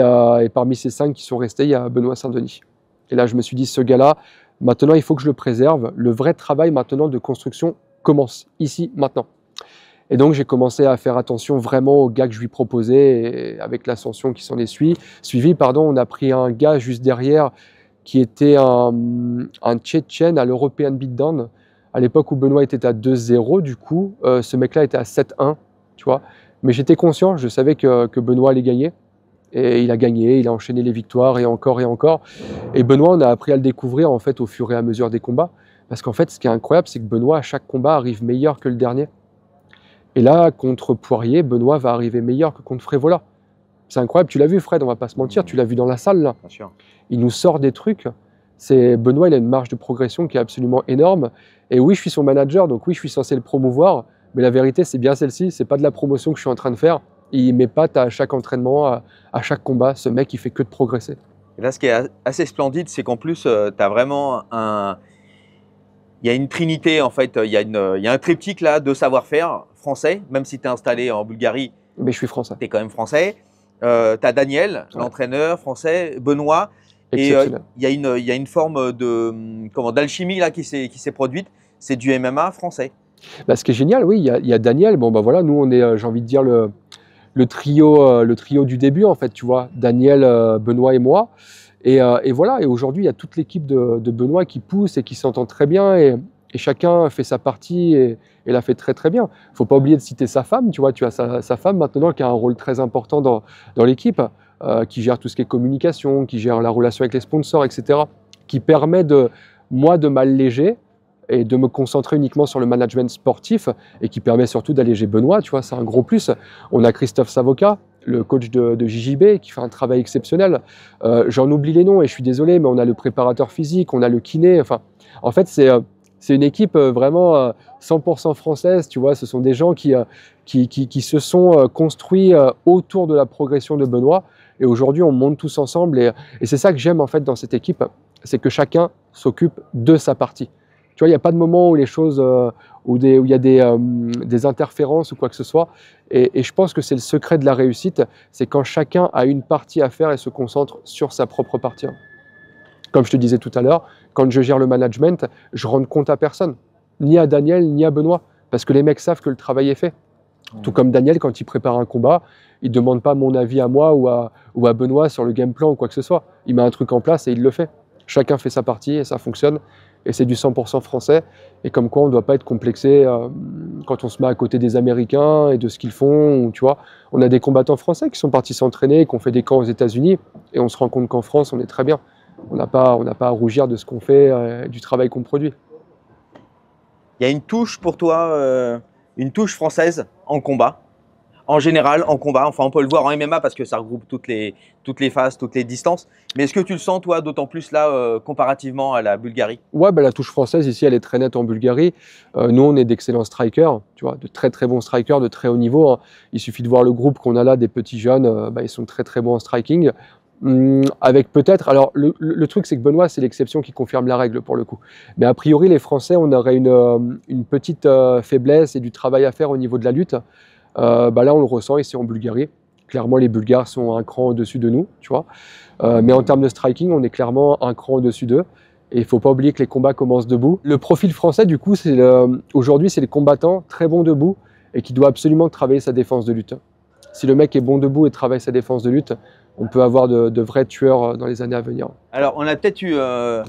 parmi ces 5 qui sont restés, il y a Benoît Saint-Denis. Et là, je me suis dit, ce gars-là, maintenant, il faut que je le préserve. Le vrai travail maintenant de construction commence ici, maintenant. Et donc, j'ai commencé à faire attention vraiment aux gars que je lui proposais, et avec l'ascension qui s'en est suivie, on a pris un gars juste derrière qui était un Tchétchène à l'European Beatdown. À l'époque où Benoît était à 2-0, du coup, ce mec-là était à 7-1, tu vois. Mais j'étais conscient, je savais que Benoît allait gagner. Et il a gagné, il a enchaîné les victoires et encore et encore. Et Benoît, on a appris à le découvrir en fait au fur et à mesure des combats. Parce qu'en fait, ce qui est incroyable, c'est que Benoît, à chaque combat, arrive meilleur que le dernier. Et là, contre Poirier, Benoît va arriver meilleur que contre Frévola. C'est incroyable, tu l'as vu Fred, on va pas se mentir, tu l'as vu dans la salle là. Bien sûr. Il nous sort des trucs. Benoît, il a une marge de progression qui est absolument énorme. Et oui, je suis son manager, donc oui, je suis censé le promouvoir. Mais la vérité, c'est bien celle-ci, c'est pas de la promotion que je suis en train de faire. Il m'épate à chaque entraînement, à chaque combat. Ce mec, il fait que de progresser. Et là, ce qui est assez splendide, c'est qu'en plus, tu as vraiment il y a une trinité, en fait. Il y a un triptyque là de savoir-faire français, même si tu es installé en Bulgarie. Mais je suis français. Tu es quand même français. Tu as Daniel, l'entraîneur français, Benoît. Et il y a une forme d'alchimie là qui s'est produite. C'est du MMA français. Bah, ce qui est génial, oui, il y a Daniel. Bon, bah voilà, nous, on est, j'ai envie de dire, le trio du début, en fait, tu vois. Daniel, Benoît et moi. Et voilà, et aujourd'hui, il y a toute l'équipe de Benoît qui pousse et qui s'entend très bien. Et chacun fait sa partie et la fait très, très bien. Il ne faut pas oublier de citer sa femme, tu vois. Tu as sa femme maintenant qui a un rôle très important dans l'équipe, qui gère tout ce qui est communication, qui gère la relation avec les sponsors, etc. Qui permet moi de m'alléger et de me concentrer uniquement sur le management sportif et qui permet surtout d'alléger Benoît, tu vois, c'est un gros plus. On a Christophe Savoca, le coach de JJB, qui fait un travail exceptionnel. J'en oublie les noms et je suis désolé, mais on a le préparateur physique, on a le kiné. Enfin, en fait, c'est une équipe vraiment 100% française, tu vois. Ce sont des gens qui se sont construits autour de la progression de Benoît. Et aujourd'hui, on monte tous ensemble. Et c'est ça que j'aime en fait dans cette équipe, c'est que chacun s'occupe de sa partie. Tu vois, il n'y a pas de moment où les choses, où il y a des interférences ou quoi que ce soit. Et je pense que c'est le secret de la réussite, c'est quand chacun a une partie à faire et se concentre sur sa propre partie. Comme je te disais tout à l'heure, quand je gère le management, je rends compte à personne, ni à Daniel, ni à Benoît, parce que les mecs savent que le travail est fait. Tout comme Daniel, quand il prépare un combat, il ne demande pas mon avis à moi ou à Benoît sur le game plan ou quoi que ce soit. Il met un truc en place et il le fait. Chacun fait sa partie et ça fonctionne. Et c'est du 100% français. Et comme quoi, on ne doit pas être complexé quand on se met à côté des Américains et de ce qu'ils font. Ou, tu vois, on a des combattants français qui sont partis s'entraîner, qui ont fait des camps aux États-Unis. Et on se rend compte qu'en France, on est très bien. On n'a pas à rougir de ce qu'on fait, du travail qu'on produit. Il y a une touche pour toi, une touche française en combat. En général, en combat, enfin on peut le voir en MMA parce que ça regroupe toutes les phases, toutes les distances. Mais est-ce que tu le sens, toi, d'autant plus là, comparativement à la Bulgarie? Ouais, bah, la touche française, ici, elle est très nette en Bulgarie. Nous, on est d'excellents strikers, tu vois, de très très bons strikers, de très haut niveau. Hein. Il suffit de voir le groupe qu'on a là, des petits jeunes, ils sont très très bons en striking. Avec peut-être, alors le truc c'est que Benoît c'est l'exception qui confirme la règle pour le coup. Mais a priori les Français on aurait une petite faiblesse et du travail à faire au niveau de la lutte. Là on le ressent ici en Bulgarie. Clairement les Bulgares sont un cran au-dessus de nous, tu vois. Mais en termes de striking on est clairement un cran au-dessus d'eux. Et il ne faut pas oublier que les combats commencent debout. Le profil français du coup aujourd'hui c'est les combattants très bons debout et qui doit absolument travailler sa défense de lutte. Si le mec est bon debout et travaille sa défense de lutte, on peut avoir de vrais tueurs dans les années à venir. Alors, on a peut-être eu un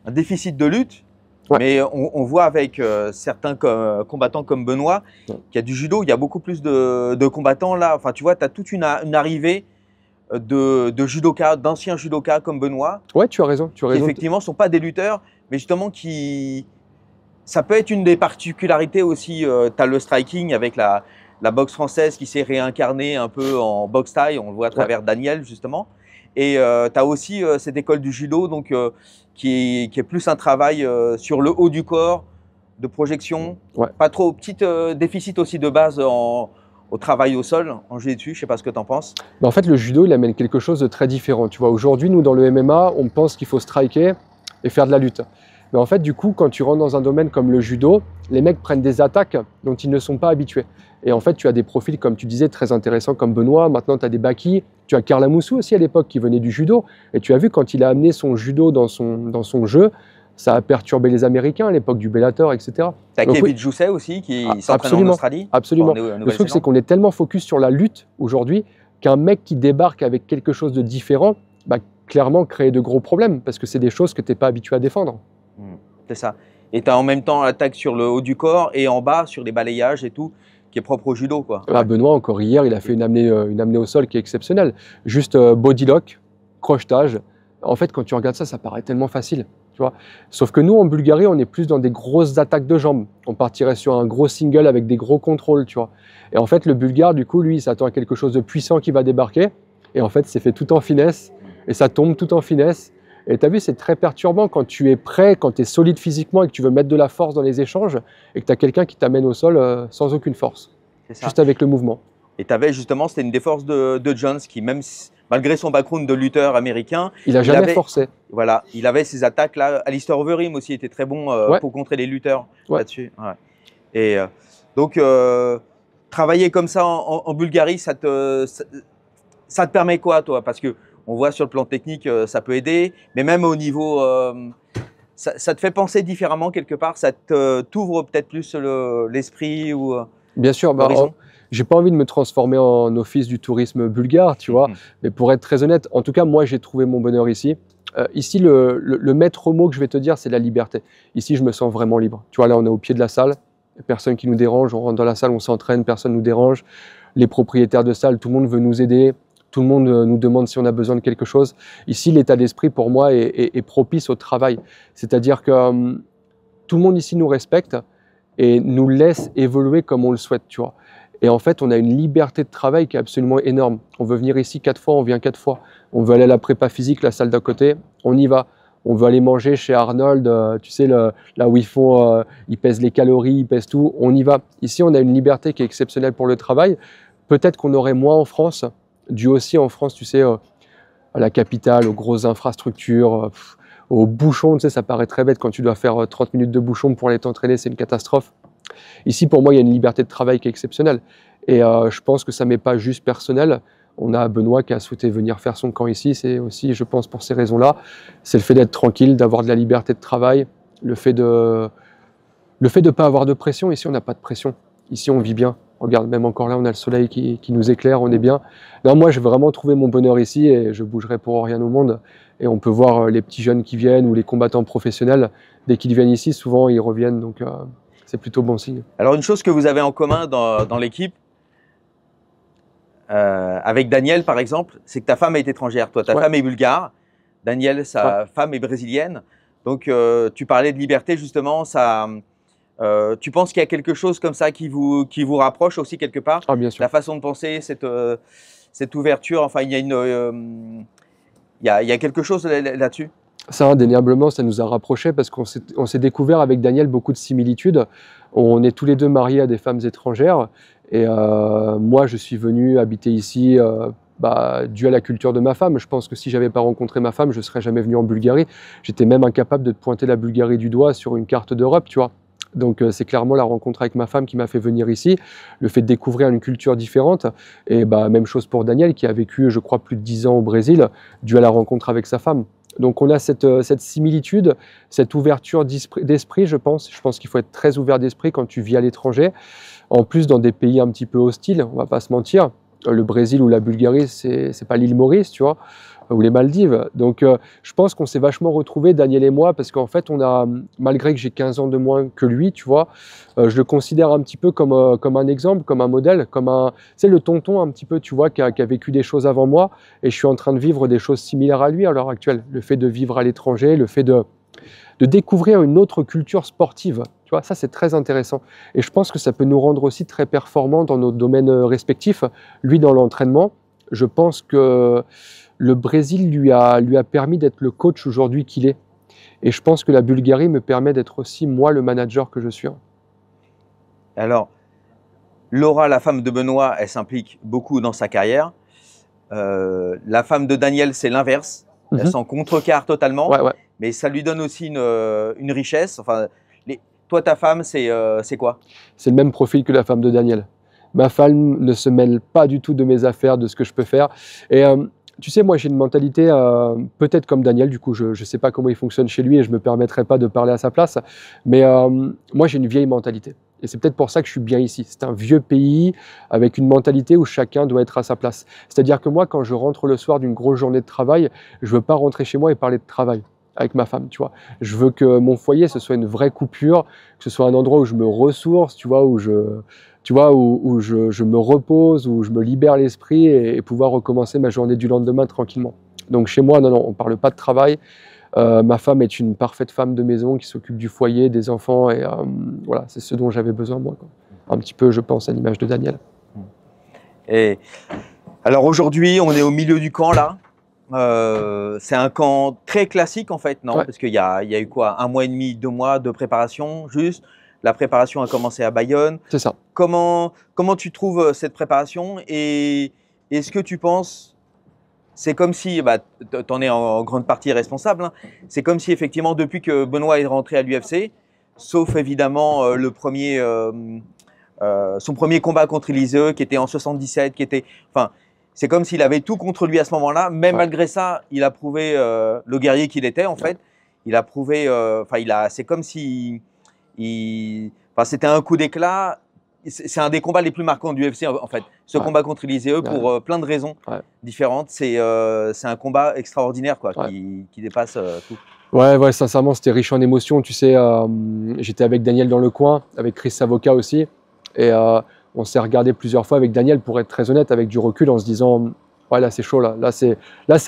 déficit de lutte, Ouais. Mais on voit avec certains combattants comme Benoît qu'il y a du judo, il y a beaucoup plus de combattants là. Enfin, tu vois, tu as toute une arrivée de judokas, d'anciens judokas comme Benoît. Ouais, tu as raison. Qui effectivement ne sont pas des lutteurs, mais justement ça peut être une des particularités aussi. Tu as le striking avec la boxe française qui s'est réincarnée un peu en boxe thaï, on le voit à travers Daniel justement. Et tu as aussi cette école du judo donc, qui est plus un travail sur le haut du corps, de projection, pas trop, petit déficit aussi de base au travail au sol, en jiu-jitsu, je ne sais pas ce que tu en penses. En fait, le judo, il amène quelque chose de très différent. Tu vois, aujourd'hui, nous, dans le MMA, on pense qu'il faut striker et faire de la lutte. Mais en fait, du coup, quand tu rentres dans un domaine comme le judo, les mecs prennent des attaques dont ils ne sont pas habitués. Et en fait, tu as des profils, comme tu disais, très intéressants comme Benoît. Maintenant, tu as des Baki. Tu as Karl Amoussou aussi à l'époque qui venait du judo. Et tu as vu, quand il a amené son judo dans son jeu, ça a perturbé les Américains à l'époque du Bellator, etc. Tu as Kevin Jousset aussi qui s'entraîne en Australie. Absolument. Le truc, c'est qu'on est tellement focus sur la lutte aujourd'hui qu'un mec qui débarque avec quelque chose de différent, bah, clairement crée de gros problèmes parce que c'est des choses que tu n'es pas habitué à défendre. C'est ça. Et tu as en même temps l'attaque sur le haut du corps et en bas sur les balayages et tout, qui est propre au judo, quoi. Ah, Benoît, encore hier, il a fait une amenée au sol qui est exceptionnelle. Juste body lock, crochetage. En fait, quand tu regardes ça, ça paraît tellement facile. Tu vois. Sauf que nous, en Bulgarie, on est plus dans des grosses attaques de jambes. On partirait sur un gros single avec des gros contrôles, tu vois. Et en fait, le Bulgare, du coup, lui, il s'attend à quelque chose de puissant qui va débarquer. Et en fait, c'est fait tout en finesse. Et ça tombe tout en finesse. Et tu as vu, c'est très perturbant quand tu es prêt, quand tu es solide physiquement et que tu veux mettre de la force dans les échanges et que tu as quelqu'un qui t'amène au sol sans aucune force. Juste avec le mouvement. Et tu avais justement, c'était une des forces de Jones qui, même malgré son background de lutteur américain, il n'a jamais forcé. Voilà, il avait ces attaques-là. Alistair Overeem aussi était très bon pour contrer les lutteurs là-dessus. Ouais. Et donc, travailler comme ça en Bulgarie, ça te permet quoi, toi? Parce que on voit sur le plan technique, ça peut aider, mais même au niveau, ça te fait penser différemment quelque part. Ça t'ouvre peut-être plus l'esprit ou bien sûr. J'ai pas envie de me transformer en office du tourisme bulgare, tu vois. Mais pour être très honnête, en tout cas, moi, j'ai trouvé mon bonheur ici. Ici, le maître mot que je vais te dire, c'est la liberté. Ici, je me sens vraiment libre. Tu vois, là, on est au pied de la salle. Il n'y a personne qui nous dérange. On rentre dans la salle, on s'entraîne, personne ne nous dérange. Les propriétaires de salle, tout le monde veut nous aider. Tout le monde nous demande si on a besoin de quelque chose. Ici, l'état d'esprit, pour moi, est propice au travail. C'est-à-dire que tout le monde ici nous respecte et nous laisse évoluer comme on le souhaite, tu vois. Et en fait, on a une liberté de travail qui est absolument énorme. On veut venir ici 4 fois, on vient 4 fois. On veut aller à la prépa physique, la salle d'à côté, on y va. On veut aller manger chez Arnold, tu sais, là où ils pèsent les calories, ils pèsent tout, on y va. Ici, on a une liberté qui est exceptionnelle pour le travail. Peut-être qu'on aurait moins en France, dû aussi en France, tu sais, à la capitale, aux grosses infrastructures, aux bouchons, tu sais, ça paraît très bête quand tu dois faire 30 minutes de bouchon pour aller t'entraîner, c'est une catastrophe. Ici, pour moi, il y a une liberté de travail qui est exceptionnelle. Et je pense que ça ne m'est pas juste personnel. On a Benoît qui a souhaité venir faire son camp ici. C'est aussi, je pense, pour ces raisons-là. C'est le fait d'être tranquille, d'avoir de la liberté de travail, le fait de ne pas avoir de pression. Ici, on n'a pas de pression. Ici, on vit bien. Regarde, même encore là, on a le soleil qui nous éclaire, on est bien. Non, moi, j'ai vraiment trouvé mon bonheur ici et je bougerai pour rien au monde. Et on peut voir les petits jeunes qui viennent ou les combattants professionnels. Dès qu'ils viennent ici, souvent, ils reviennent. Donc, c'est plutôt bon signe. Alors, une chose que vous avez en commun dans l'équipe, avec Daniel, par exemple, c'est que ta femme est étrangère. Toi, ta femme est bulgare. Daniel, sa femme est brésilienne. Donc, tu parlais de liberté, justement. Tu penses qu'il y a quelque chose comme ça qui vous rapproche aussi quelque part? Ah, bien sûr. La façon de penser, cette ouverture, enfin, il y a quelque chose là-dessus? Ça, indéniablement, ça nous a rapprochés parce qu'on s'est découvert avec Daniel beaucoup de similitudes. On est tous les deux mariés à des femmes étrangères. Et moi, je suis venu habiter ici dû à la culture de ma femme. Je pense que si je n'avais pas rencontré ma femme, je ne serais jamais venu en Bulgarie. J'étais même incapable de pointer la Bulgarie du doigt sur une carte d'Europe, tu vois. Donc c'est clairement la rencontre avec ma femme qui m'a fait venir ici, le fait de découvrir une culture différente. Et même chose pour Daniel qui a vécu, je crois, plus de 10 ans au Brésil, dû à la rencontre avec sa femme. Donc on a cette similitude, cette ouverture d'esprit, je pense. Je pense qu'il faut être très ouvert d'esprit quand tu vis à l'étranger. En plus, dans des pays un petit peu hostiles, on ne va pas se mentir. Le Brésil ou la Bulgarie, c'est pas l'île Maurice, tu vois, ou les Maldives. Donc, je pense qu'on s'est vachement retrouvés, Daniel et moi, parce qu'en fait, malgré que j'ai 15 ans de moins que lui, tu vois, je le considère un petit peu comme un exemple, comme un modèle, c'est le tonton un petit peu, tu vois, qui a vécu des choses avant moi, et je suis en train de vivre des choses similaires à lui à l'heure actuelle. Le fait de vivre à l'étranger, le fait de découvrir une autre culture sportive. Tu vois, ça, c'est très intéressant. Et je pense que ça peut nous rendre aussi très performants dans nos domaines respectifs. Lui, dans l'entraînement, je pense que le Brésil lui a permis d'être le coach aujourd'hui qu'il est. Et je pense que la Bulgarie me permet d'être aussi, moi, le manager que je suis. Alors, Laura, la femme de Benoît, elle s'implique beaucoup dans sa carrière. La femme de Daniel, c'est l'inverse. Elle s'en contrecarre totalement. Ouais. Mais ça lui donne aussi une richesse. Enfin, toi, ta femme, c'est quoi? C'est le même profil que la femme de Daniel. Ma femme ne se mêle pas du tout de mes affaires, de ce que je peux faire. Et tu sais, moi, j'ai une mentalité peut-être comme Daniel. Du coup, je ne sais pas comment il fonctionne chez lui et je ne me permettrai pas de parler à sa place. Mais moi, j'ai une vieille mentalité. Et c'est peut-être pour ça que je suis bien ici. C'est un vieux pays avec une mentalité où chacun doit être à sa place. C'est-à-dire que moi, quand je rentre le soir d'une grosse journée de travail, je ne veux pas rentrer chez moi et parler de travail avec ma femme, tu vois. Je veux que mon foyer, ce soit une vraie coupure, que ce soit un endroit où je me ressource, tu vois, où je me repose, où je me libère l'esprit et pouvoir recommencer ma journée du lendemain tranquillement. Donc chez moi, non, on ne parle pas de travail. Ma femme est une parfaite femme de maison qui s'occupe du foyer, des enfants, et voilà, c'est ce dont j'avais besoin, moi, quoi. Un petit peu, je pense, à l'image de Daniel. Et alors aujourd'hui, on est au milieu du camp, là. C'est un camp très classique en fait, non? Ouais. Parce qu'il y a eu quoi? 1 mois et demi, 2 mois de préparation, juste. La préparation a commencé à Bayonne. C'est ça. Comment tu trouves cette préparation? Et est-ce que tu penses, c'est comme si, tu en es en grande partie responsable, hein, c'est comme si effectivement depuis que Benoît est rentré à l'UFC, sauf évidemment son premier combat contre Elysée qui était en 77, c'est comme s'il avait tout contre lui à ce moment-là. Même malgré ça, il a prouvé le guerrier qu'il était, en fait. Il a prouvé, c'est comme si, c'était un coup d'éclat. C'est un des combats les plus marquants du UFC, en fait. Ce combat contre Elysée, pour plein de raisons différentes. C'est un combat extraordinaire, quoi, qui dépasse tout. Ouais, sincèrement, c'était riche en émotions. Tu sais, j'étais avec Daniel dans le coin, avec Chris Savoca aussi. Et on s'est regardé plusieurs fois avec Daniel, pour être très honnête, avec du recul, en se disant « Ouais, là, c'est chaud, là c'est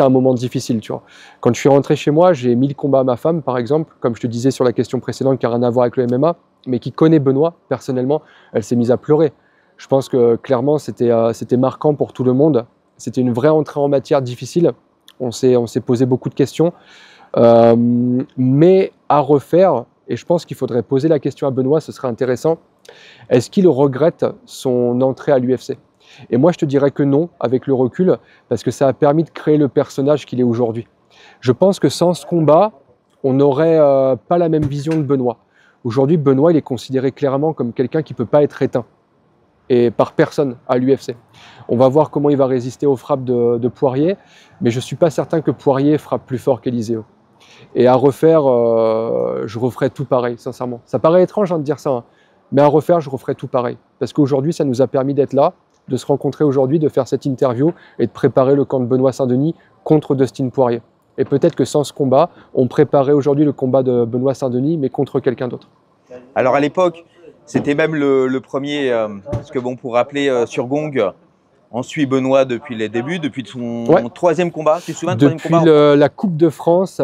un moment difficile, tu vois. » Quand je suis rentré chez moi, j'ai mis le combat à ma femme, par exemple, comme je te disais sur la question précédente, qui n'a rien à voir avec le MMA, mais qui connaît Benoît, personnellement, elle s'est mise à pleurer. Je pense que, clairement, c'était marquant pour tout le monde. C'était une vraie entrée en matière difficile. On s'est posé beaucoup de questions. Mais à refaire, et je pense qu'il faudrait poser la question à Benoît, ce serait intéressant. Est-ce qu'il regrette son entrée à l'UFC? Et moi, je te dirais que non, avec le recul, parce que ça a permis de créer le personnage qu'il est aujourd'hui. Je pense que sans ce combat, on n'aurait pas la même vision de Benoît. Aujourd'hui, Benoît, il est considéré clairement comme quelqu'un qui ne peut pas être éteint, et par personne à l'UFC. On va voir comment il va résister aux frappes de Poirier, mais je ne suis pas certain que Poirier frappe plus fort qu'Elysée. Et à refaire, je referais tout pareil, sincèrement. Ça paraît étrange de dire ça, hein. Mais à refaire, je referai tout pareil. Parce qu'aujourd'hui, ça nous a permis d'être là, de se rencontrer aujourd'hui, de faire cette interview et de préparer le camp de Benoît Saint-Denis contre Dustin Poirier. Et peut-être que sans ce combat, on préparait aujourd'hui le combat de Benoît Saint-Denis, mais contre quelqu'un d'autre. Alors à l'époque, c'était même le premier, parce que bon, pour rappeler, sur Gong, on suit Benoît depuis les débuts, depuis son troisième combat. Tu te souviens du troisième combat? Depuis la Coupe de France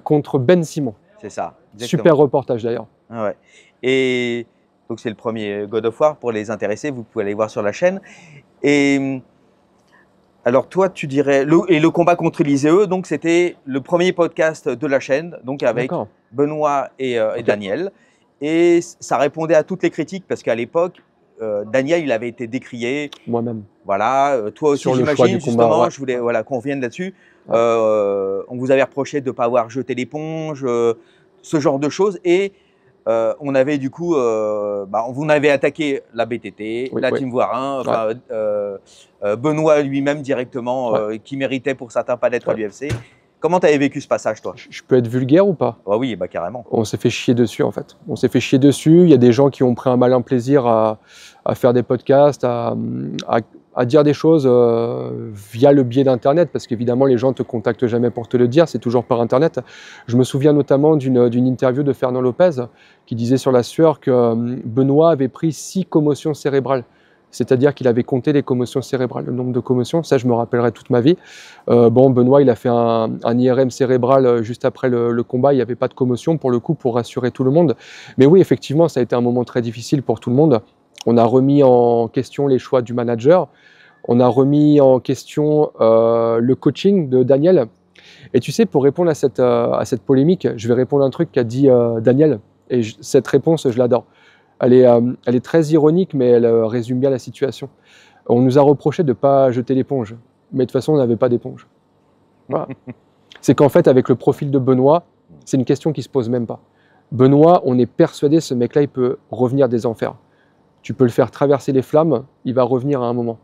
contre Ben Simon. C'est ça. Exactement. Super reportage d'ailleurs. Ah ouais. Et donc c'est le premier God of War pour les intéressés, vous pouvez aller voir sur la chaîne. Et alors toi, tu dirais, le combat contre Elysée, donc c'était le premier podcast de la chaîne, donc avec Benoît et Daniel. Et ça répondait à toutes les critiques parce qu'à l'époque, Daniel, il avait été décrié. Moi-même. Voilà, toi aussi, j'imagine, justement, je voulais qu'on revienne là-dessus. On vous avait reproché de ne pas avoir jeté l'éponge, ce genre de choses. Et on avait du coup, on avait attaqué la BTT, la Team Voirin, Benoît lui-même directement, qui méritait pour certains pas d'être à l'UFC. Comment tu avais vécu ce passage, toi? Je peux être vulgaire ou pas? Oui, carrément. On s'est fait chier dessus, en fait. On s'est fait chier dessus. Il y a des gens qui ont pris un malin plaisir à faire des podcasts, à à dire des choses via le biais d'Internet, parce qu'évidemment, les gens ne te contactent jamais pour te le dire, c'est toujours par Internet. Je me souviens notamment d'une interview de Fernand Lopez qui disait sur la sueur que Benoît avait pris 6 commotions cérébrales. C'est-à-dire qu'il avait compté les commotions cérébrales, le nombre de commotions, ça je me rappellerai toute ma vie. Benoît, il a fait un IRM cérébral juste après le combat, il n'y avait pas de commotion pour le coup, pour rassurer tout le monde. Mais oui, effectivement, ça a été un moment très difficile pour tout le monde. On a remis en question les choix du manager, on a remis en question le coaching de Daniel. Et tu sais, pour répondre à cette polémique, je vais répondre à un truc qu'a dit Daniel, et cette réponse, je l'adore. Elle est très ironique, mais elle résume bien la situation. On nous a reproché de ne pas jeter l'éponge, mais de toute façon, on n'avait pas d'éponge. Voilà. C'est qu'en fait, avec le profil de Benoît, c'est une question qui ne se pose même pas. Benoît, on est persuadé, ce mec-là, il peut revenir des enfers. Tu peux le faire traverser les flammes, il va revenir à un moment.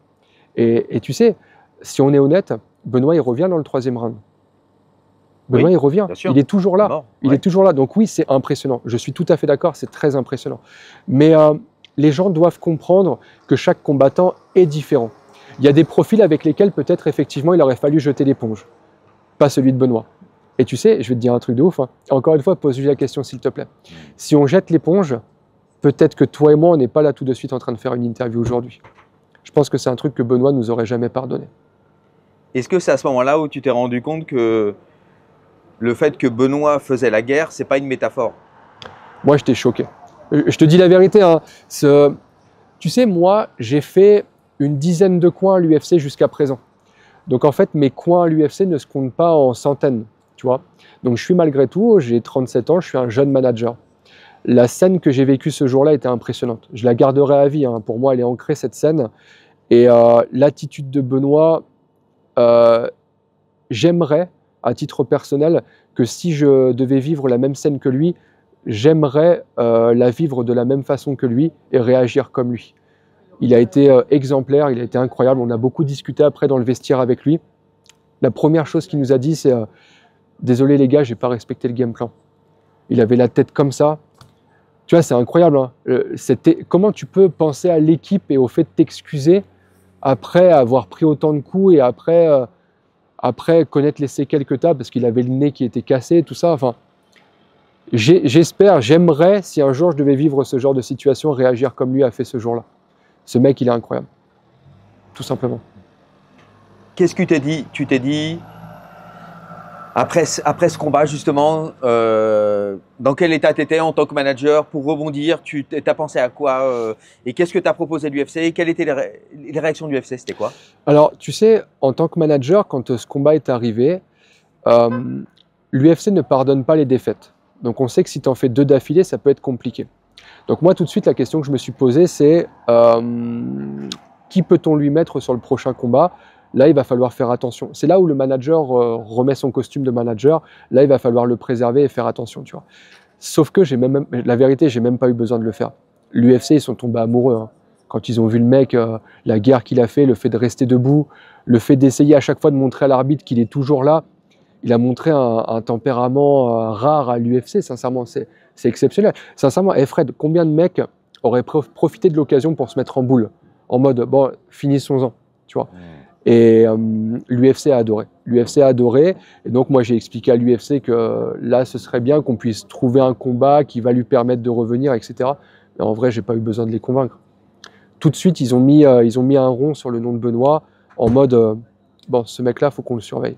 Et tu sais, si on est honnête, Benoît, il revient dans le 3e round. Benoît, il revient, il est toujours là. Il est toujours là. Donc oui, c'est impressionnant. Je suis tout à fait d'accord, c'est très impressionnant. Mais les gens doivent comprendre que chaque combattant est différent. Il y a des profils avec lesquels peut-être effectivement il aurait fallu jeter l'éponge. Pas celui de Benoît. Et tu sais, je vais te dire un truc de ouf. Hein. Encore une fois, pose-lui la question s'il te plaît. Si on jette l'éponge, peut-être que toi et moi, on n'est pas là tout de suite en train de faire une interview aujourd'hui. Je pense que c'est un truc que Benoît nous aurait jamais pardonné. Est-ce que c'est à ce moment-là où tu t'es rendu compte que le fait que Benoît faisait la guerre, c'est pas une métaphore? Moi, j'étais choqué. Je te dis la vérité. Hein, tu sais, moi, j'ai fait une dizaine de coins à l'UFC jusqu'à présent. Donc, en fait, mes coins à l'UFC ne se comptent pas en centaines, tu vois. Donc, je suis malgré tout, j'ai 37 ans, je suis un jeune manager. La scène que j'ai vécue ce jour-là était impressionnante. Je la garderai à vie. Hein. Pour moi, elle est ancrée, cette scène. Et l'attitude de Benoît, j'aimerais, à titre personnel, que si je devais vivre la même scène que lui, j'aimerais la vivre de la même façon que lui et réagir comme lui. Il a été exemplaire, il a été incroyable. On a beaucoup discuté après dans le vestiaire avec lui. La première chose qu'il nous a dit, c'est désolé les gars, j'ai pas respecté le game plan. Il avait la tête comme ça. Tu vois, c'est incroyable. Hein. Comment tu peux penser à l'équipe et au fait de t'excuser après avoir pris autant de coups et après connaître les séquelles que tu as, parce qu'il avait le nez qui était cassé, tout ça. Enfin, j'aimerais, si un jour je devais vivre ce genre de situation, réagir comme lui a fait ce jour-là. Ce mec, il est incroyable. Tout simplement. Qu'est-ce que tu t'es dit après ce combat, justement, dans quel état tu étais en tant que manager pour rebondir? Tu as pensé à quoi et qu'est-ce que tu as proposé à l'UFC? Quelles étaient les réactions de l'UFC? C'était quoi? Alors, tu sais, en tant que manager, quand ce combat est arrivé, l'UFC ne pardonne pas les défaites. Donc, on sait que si tu en fais 2 d'affilée, ça peut être compliqué. Donc, moi, tout de suite, la question que je me suis posée, c'est qui peut-on lui mettre sur le prochain combat? Là, il va falloir faire attention. C'est là où le manager remet son costume de manager. Là, il va falloir le préserver et faire attention, tu vois. Sauf que la vérité, j'ai même pas eu besoin de le faire. L'UFC, ils sont tombés amoureux. Hein. Quand ils ont vu le mec, la guerre qu'il a fait, le fait de rester debout, le fait d'essayer à chaque fois de montrer à l'arbitre qu'il est toujours là, il a montré un tempérament rare à l'UFC. Sincèrement, c'est exceptionnel. Sincèrement, Fred, combien de mecs auraient profité de l'occasion pour se mettre en boule, en mode bon, finissons-en, tu vois. Et l'UFC a adoré. L'UFC a adoré. Et donc, moi, j'ai expliqué à l'UFC que là, ce serait bien qu'on puisse trouver un combat qui va lui permettre de revenir, etc. Mais en vrai, j'ai pas eu besoin de les convaincre. Tout de suite, ils ont mis un rond sur le nom de Benoît en mode bon, ce mec-là, il faut qu'on le surveille.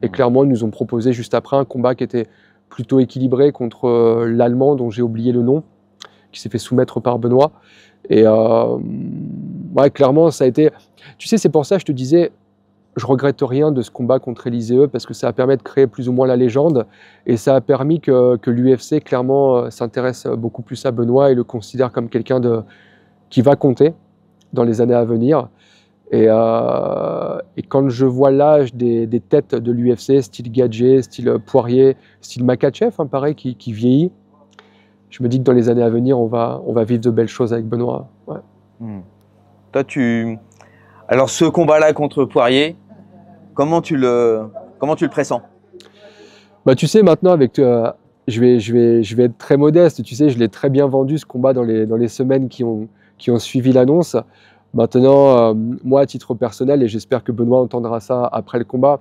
Et clairement, ils nous ont proposé juste après un combat qui était plutôt équilibré contre l'Allemand, dont j'ai oublié le nom, qui s'est fait soumettre par Benoît. Et ouais, clairement, ça a été... Tu sais, c'est pour ça que je te disais, je regrette rien de ce combat contre Élisée, parce que ça a permis de créer plus ou moins la légende, et ça a permis que l'UFC, clairement, s'intéresse beaucoup plus à Benoît et le considère comme quelqu'un qui va compter dans les années à venir. Et quand je vois l'âge des têtes de l'UFC, style Gadget, style Poirier, style Makhachev, hein, pareil, qui vieillit, je me dis que dans les années à venir, on va vivre de belles choses avec Benoît. Ouais. Toi, alors ce combat-là contre Poirier, comment tu le pressens? Bah, tu sais, maintenant, je vais être très modeste. Tu sais, je l'ai très bien vendu, ce combat, dans les semaines qui ont suivi l'annonce. Maintenant, moi, à titre personnel, et j'espère que Benoît entendra ça après le combat,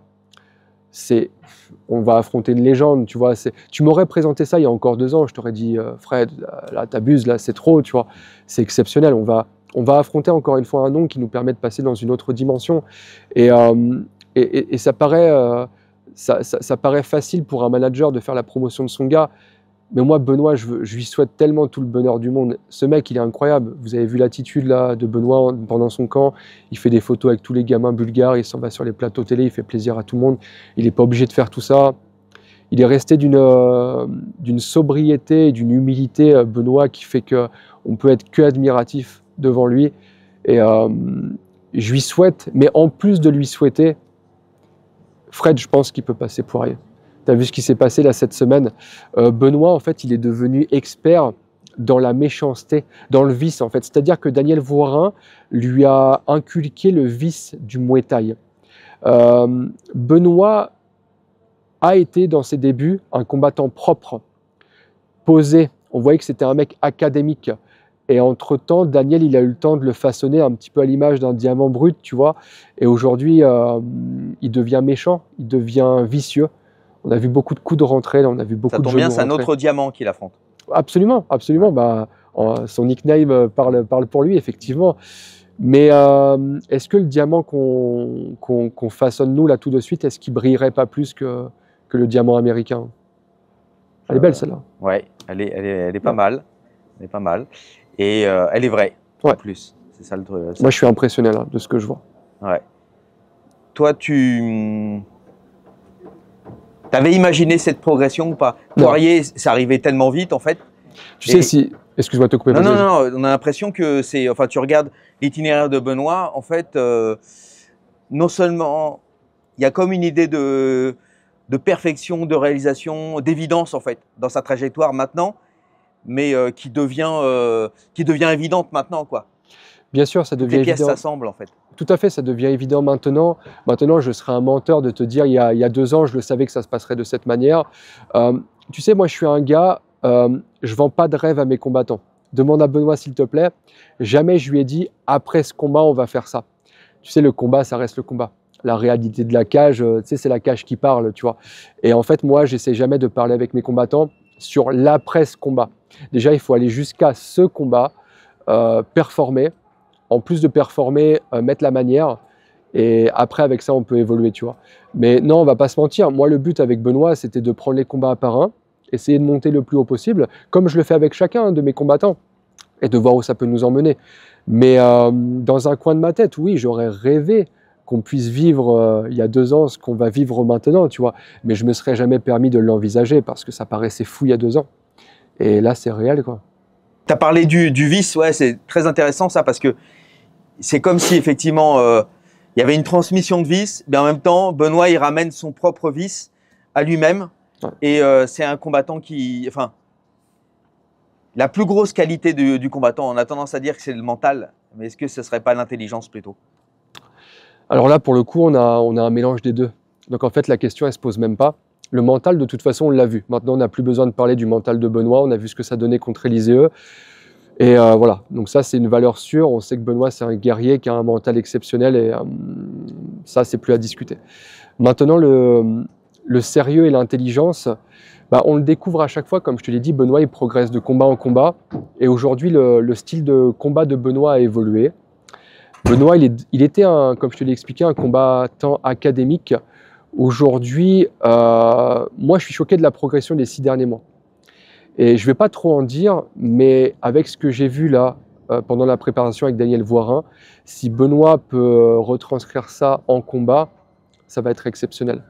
on va affronter une légende, tu vois. Tu m'aurais présenté ça il y a encore 2 ans, je t'aurais dit, Fred, là, t'abuses, là, c'est trop, tu vois. C'est exceptionnel. On va affronter encore une fois un nom qui nous permet de passer dans une autre dimension. Et ça paraît, ça paraît facile pour un manager de faire la promotion de son gars. Mais moi, Benoît, je lui souhaite tellement tout le bonheur du monde. Ce mec, il est incroyable. Vous avez vu l'attitude là de Benoît pendant son camp. Il fait des photos avec tous les gamins bulgares. Il s'en va sur les plateaux télé. Il fait plaisir à tout le monde. Il n'est pas obligé de faire tout ça. Il est resté d'une sobriété et d'une humilité, Benoît, qui fait qu'on peut être que admiratif devant lui. Et je lui souhaite, mais en plus de lui souhaiter, Fred, je pense qu'il peut passer poirier. Tu as vu ce qui s'est passé là cette semaine. Benoît, en fait, il est devenu expert dans la méchanceté, dans le vice, en fait. C'est-à-dire que Daniel Voirin lui a inculqué le vice du Muay Thai. Benoît a été, dans ses débuts, un combattant propre, posé. On voyait que c'était un mec académique. Et entre-temps, Daniel, il a eu le temps de le façonner un petit peu à l'image d'un diamant brut, tu vois. Et aujourd'hui, il devient méchant, il devient vicieux. On a vu beaucoup de coups de rentrée, là, on a vu beaucoup de genoux. Ça tombe bien, c'est un autre diamant qu'il affronte. Absolument, absolument. Bah, son nickname parle pour lui, effectivement. Mais est-ce que le diamant qu'on façonne nous, là, tout de suite, est-ce qu'il brillerait pas plus que le diamant américain? Elle est belle, celle-là. Ouais, elle est pas mal. Elle est pas mal. Et elle est vraie, en plus. C'est ça le truc. Moi, je suis impressionné là, de ce que je vois. Ouais. Toi, tu avais imaginé cette progression ou pas? Poirier, c'est arrivé tellement vite, en fait. Tu sais, si... Excuse-moi de te couper. Non, on a l'impression que c'est... Enfin, tu regardes l'itinéraire de Benoît, en fait, non seulement... Il y a comme une idée de perfection, de réalisation, d'évidence, en fait, dans sa trajectoire maintenant, mais qui devient évidente maintenant, quoi. Bien sûr, ça devient évident. Les pièces s'assemblent, en fait. Tout à fait, ça devient évident maintenant. Maintenant, je serais un menteur de te dire, il y a 2 ans, je le savais que ça se passerait de cette manière. Tu sais, moi, je suis un gars, je vends pas de rêve à mes combattants. Demande à Benoît, s'il te plaît. Jamais je lui ai dit, après ce combat, on va faire ça. Tu sais, le combat, ça reste le combat. La réalité de la cage, tu sais, c'est la cage qui parle, tu vois. Et en fait, moi, j'essaie jamais de parler avec mes combattants sur l'après ce combat. Déjà, il faut aller jusqu'à ce combat, performer. En plus de performer, mettre la manière. Et après, avec ça, on peut évoluer, tu vois. Mais non, on va pas se mentir. Moi, le but avec Benoît, c'était de prendre les combats un par un, essayer de monter le plus haut possible, comme je le fais avec chacun de mes combattants, et de voir où ça peut nous emmener. Mais dans un coin de ma tête, oui, j'aurais rêvé qu'on puisse vivre il y a 2 ans ce qu'on va vivre maintenant, tu vois. Mais je me serais jamais permis de l'envisager parce que ça paraissait fou il y a 2 ans. Et là, c'est réel, quoi. Tu as parlé du vice, ouais, c'est très intéressant ça, parce que c'est comme si effectivement il y avait une transmission de vice, mais en même temps, Benoît, il ramène son propre vice à lui-même. Ouais. Et c'est un combattant qui... Enfin, la plus grosse qualité du combattant, on a tendance à dire que c'est le mental, mais est-ce que ce ne serait pas l'intelligence plutôt? Alors là, pour le coup, on a un mélange des deux. Donc en fait, la question, elle ne se pose même pas. Le mental, de toute façon, on l'a vu. Maintenant, on n'a plus besoin de parler du mental de Benoît. On a vu ce que ça donnait contre Élisée. Et voilà, donc ça, c'est une valeur sûre. On sait que Benoît, c'est un guerrier qui a un mental exceptionnel et ça, c'est plus à discuter. Maintenant, le sérieux et l'intelligence, bah, on le découvre à chaque fois. Comme je te l'ai dit, Benoît, il progresse de combat en combat. Et aujourd'hui, le style de combat de Benoît a évolué. Benoît, il était, comme je te l'ai expliqué, un combattant académique. Aujourd'hui, moi, je suis choqué de la progression des 6 derniers mois. Et je ne vais pas trop en dire, mais avec ce que j'ai vu là, pendant la préparation avec Daniel Voirin, si Benoît peut retranscrire ça en combat, ça va être exceptionnel.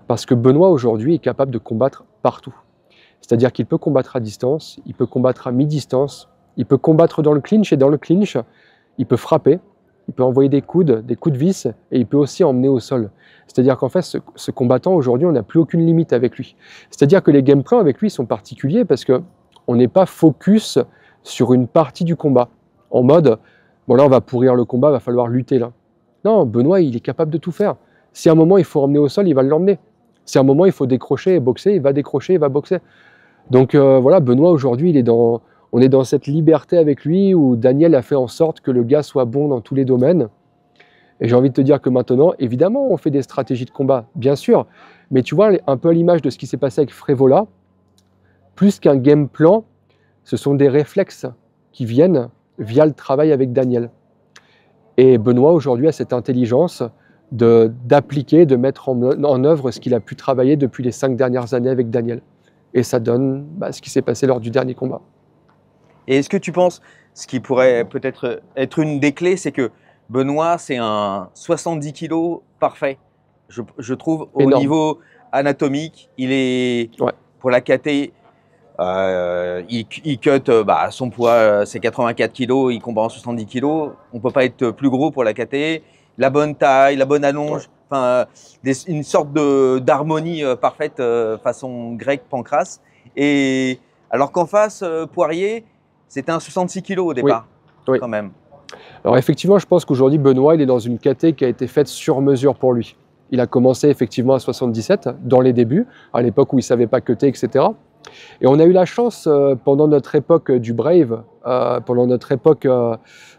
Parce que Benoît, aujourd'hui, est capable de combattre partout. C'est-à-dire qu'il peut combattre à distance, il peut combattre à mi-distance, il peut combattre dans le clinch, et dans le clinch, il peut frapper, il peut envoyer des coudes de vis, et il peut aussi emmener au sol. C'est-à-dire qu'en fait, ce combattant, aujourd'hui, on n'a plus aucune limite avec lui. C'est-à-dire que les game plans avec lui sont particuliers parce qu'on n'est pas focus sur une partie du combat. En mode, bon là, on va pourrir le combat, il va falloir lutter là. Non, Benoît, il est capable de tout faire. Si à un moment, il faut emmener au sol, il va l'emmener. Si à un moment, il faut décrocher et boxer, il va décrocher, il va boxer. Donc voilà, Benoît, aujourd'hui, il est dans... On est dans cette liberté avec lui où Daniel a fait en sorte que le gars soit bon dans tous les domaines. Et j'ai envie de te dire que maintenant, évidemment, on fait des stratégies de combat, bien sûr. Mais tu vois, un peu à l'image de ce qui s'est passé avec Frévola, plus qu'un game plan, ce sont des réflexes qui viennent via le travail avec Daniel. Et Benoît, aujourd'hui, a cette intelligence d'appliquer, de mettre en œuvre ce qu'il a pu travailler depuis les 5 dernières années avec Daniel. Et ça donne ce qui s'est passé lors du dernier combat. Et est-ce que tu penses, ce qui pourrait peut-être être une des clés, c'est que Benoît, c'est un 70 kg parfait. Je trouve, au niveau anatomique, il est, pour la KT, il cut son poids, c'est 84 kg, il combat en 70 kg. On ne peut pas être plus gros pour la KT. La bonne taille, la bonne allonge, une sorte d'harmonie parfaite façon grec Pancras. Et alors qu'en face, Poirier, c'était un 66 kg au départ, quand même. Alors effectivement, je pense qu'aujourd'hui, Benoît, il est dans une KT qui a été faite sur mesure pour lui. Il a commencé effectivement à 77, dans les débuts, à l'époque où il ne savait pas cutter, etc. Et on a eu la chance, pendant notre époque du Brave, pendant notre époque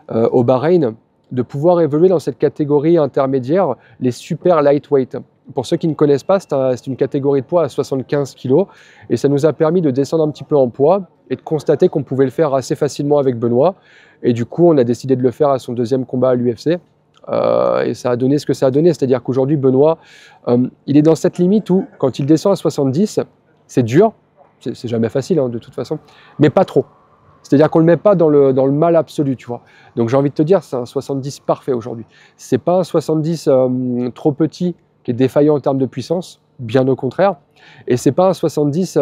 au Bahreïn, de pouvoir évoluer dans cette catégorie intermédiaire, les super lightweight. Pour ceux qui ne connaissent pas, c'est une catégorie de poids à 75 kg et ça nous a permis de descendre un petit peu en poids et de constater qu'on pouvait le faire assez facilement avec Benoît. Et du coup, on a décidé de le faire à son deuxième combat à l'UFC. Et ça a donné ce que ça a donné, c'est-à-dire qu'aujourd'hui, Benoît, il est dans cette limite où, quand il descend à 70, c'est dur, c'est jamais facile de toute façon, mais pas trop. C'est-à-dire qu'on ne le met pas dans le mal absolu, tu vois. Donc j'ai envie de te dire, c'est un 70 parfait aujourd'hui. C'est pas un 70 trop petit qui est défaillant en termes de puissance, bien au contraire. Et c'est pas un 70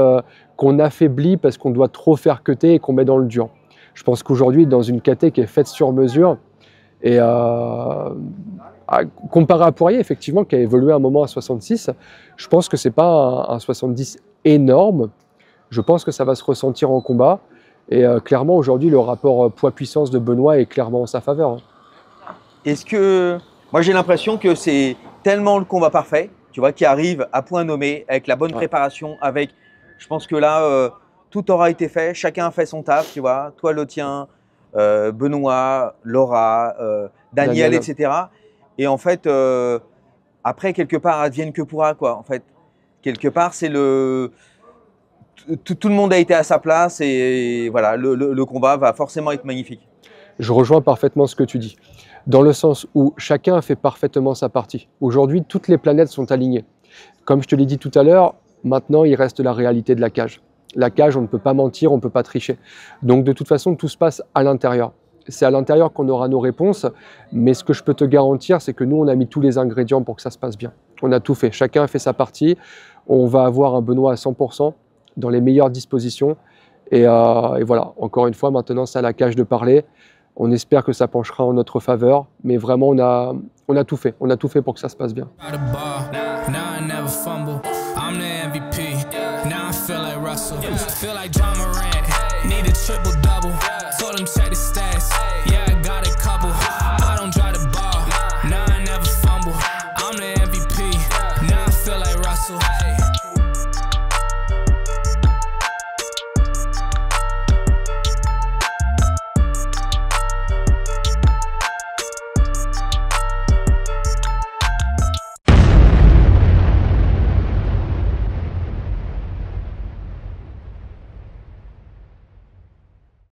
qu'on affaiblit parce qu'on doit trop faire cutter et qu'on met dans le dur. Je pense qu'aujourd'hui, dans une KT qui est faite sur mesure, et comparé à Poirier, effectivement, qui a évolué un moment à 66, je pense que c'est pas un 70 énorme. Je pense que ça va se ressentir en combat. Et clairement, aujourd'hui, le rapport poids-puissance de Benoît est clairement en sa faveur. Est-ce que... Moi, j'ai l'impression que c'est tellement le combat parfait, tu vois, qui arrive à point nommé, avec la bonne préparation, avec... Je pense que là, tout aura été fait, chacun a fait son taf, tu vois. Toi, le tien, Benoît, Laura, Daniel, etc. Et en fait, après, quelque part, advienne que pourra, quoi. En fait, quelque part, c'est le... Tout le monde a été à sa place et voilà, le combat va forcément être magnifique. Je rejoins parfaitement ce que tu dis, dans le sens où chacun a fait parfaitement sa partie. Aujourd'hui, toutes les planètes sont alignées. Comme je te l'ai dit tout à l'heure, maintenant, il reste la réalité de la cage. La cage, on ne peut pas mentir, on ne peut pas tricher. Donc, de toute façon, tout se passe à l'intérieur. C'est à l'intérieur qu'on aura nos réponses, mais ce que je peux te garantir, c'est que nous, on a mis tous les ingrédients pour que ça se passe bien. On a tout fait, chacun a fait sa partie. On va avoir un Benoît à 100%. Dans les meilleures dispositions. Et voilà, encore une fois, maintenant, c'est à la cage de parler. On espère que ça penchera en notre faveur. Mais vraiment, on a tout fait. On a tout fait pour que ça se passe bien.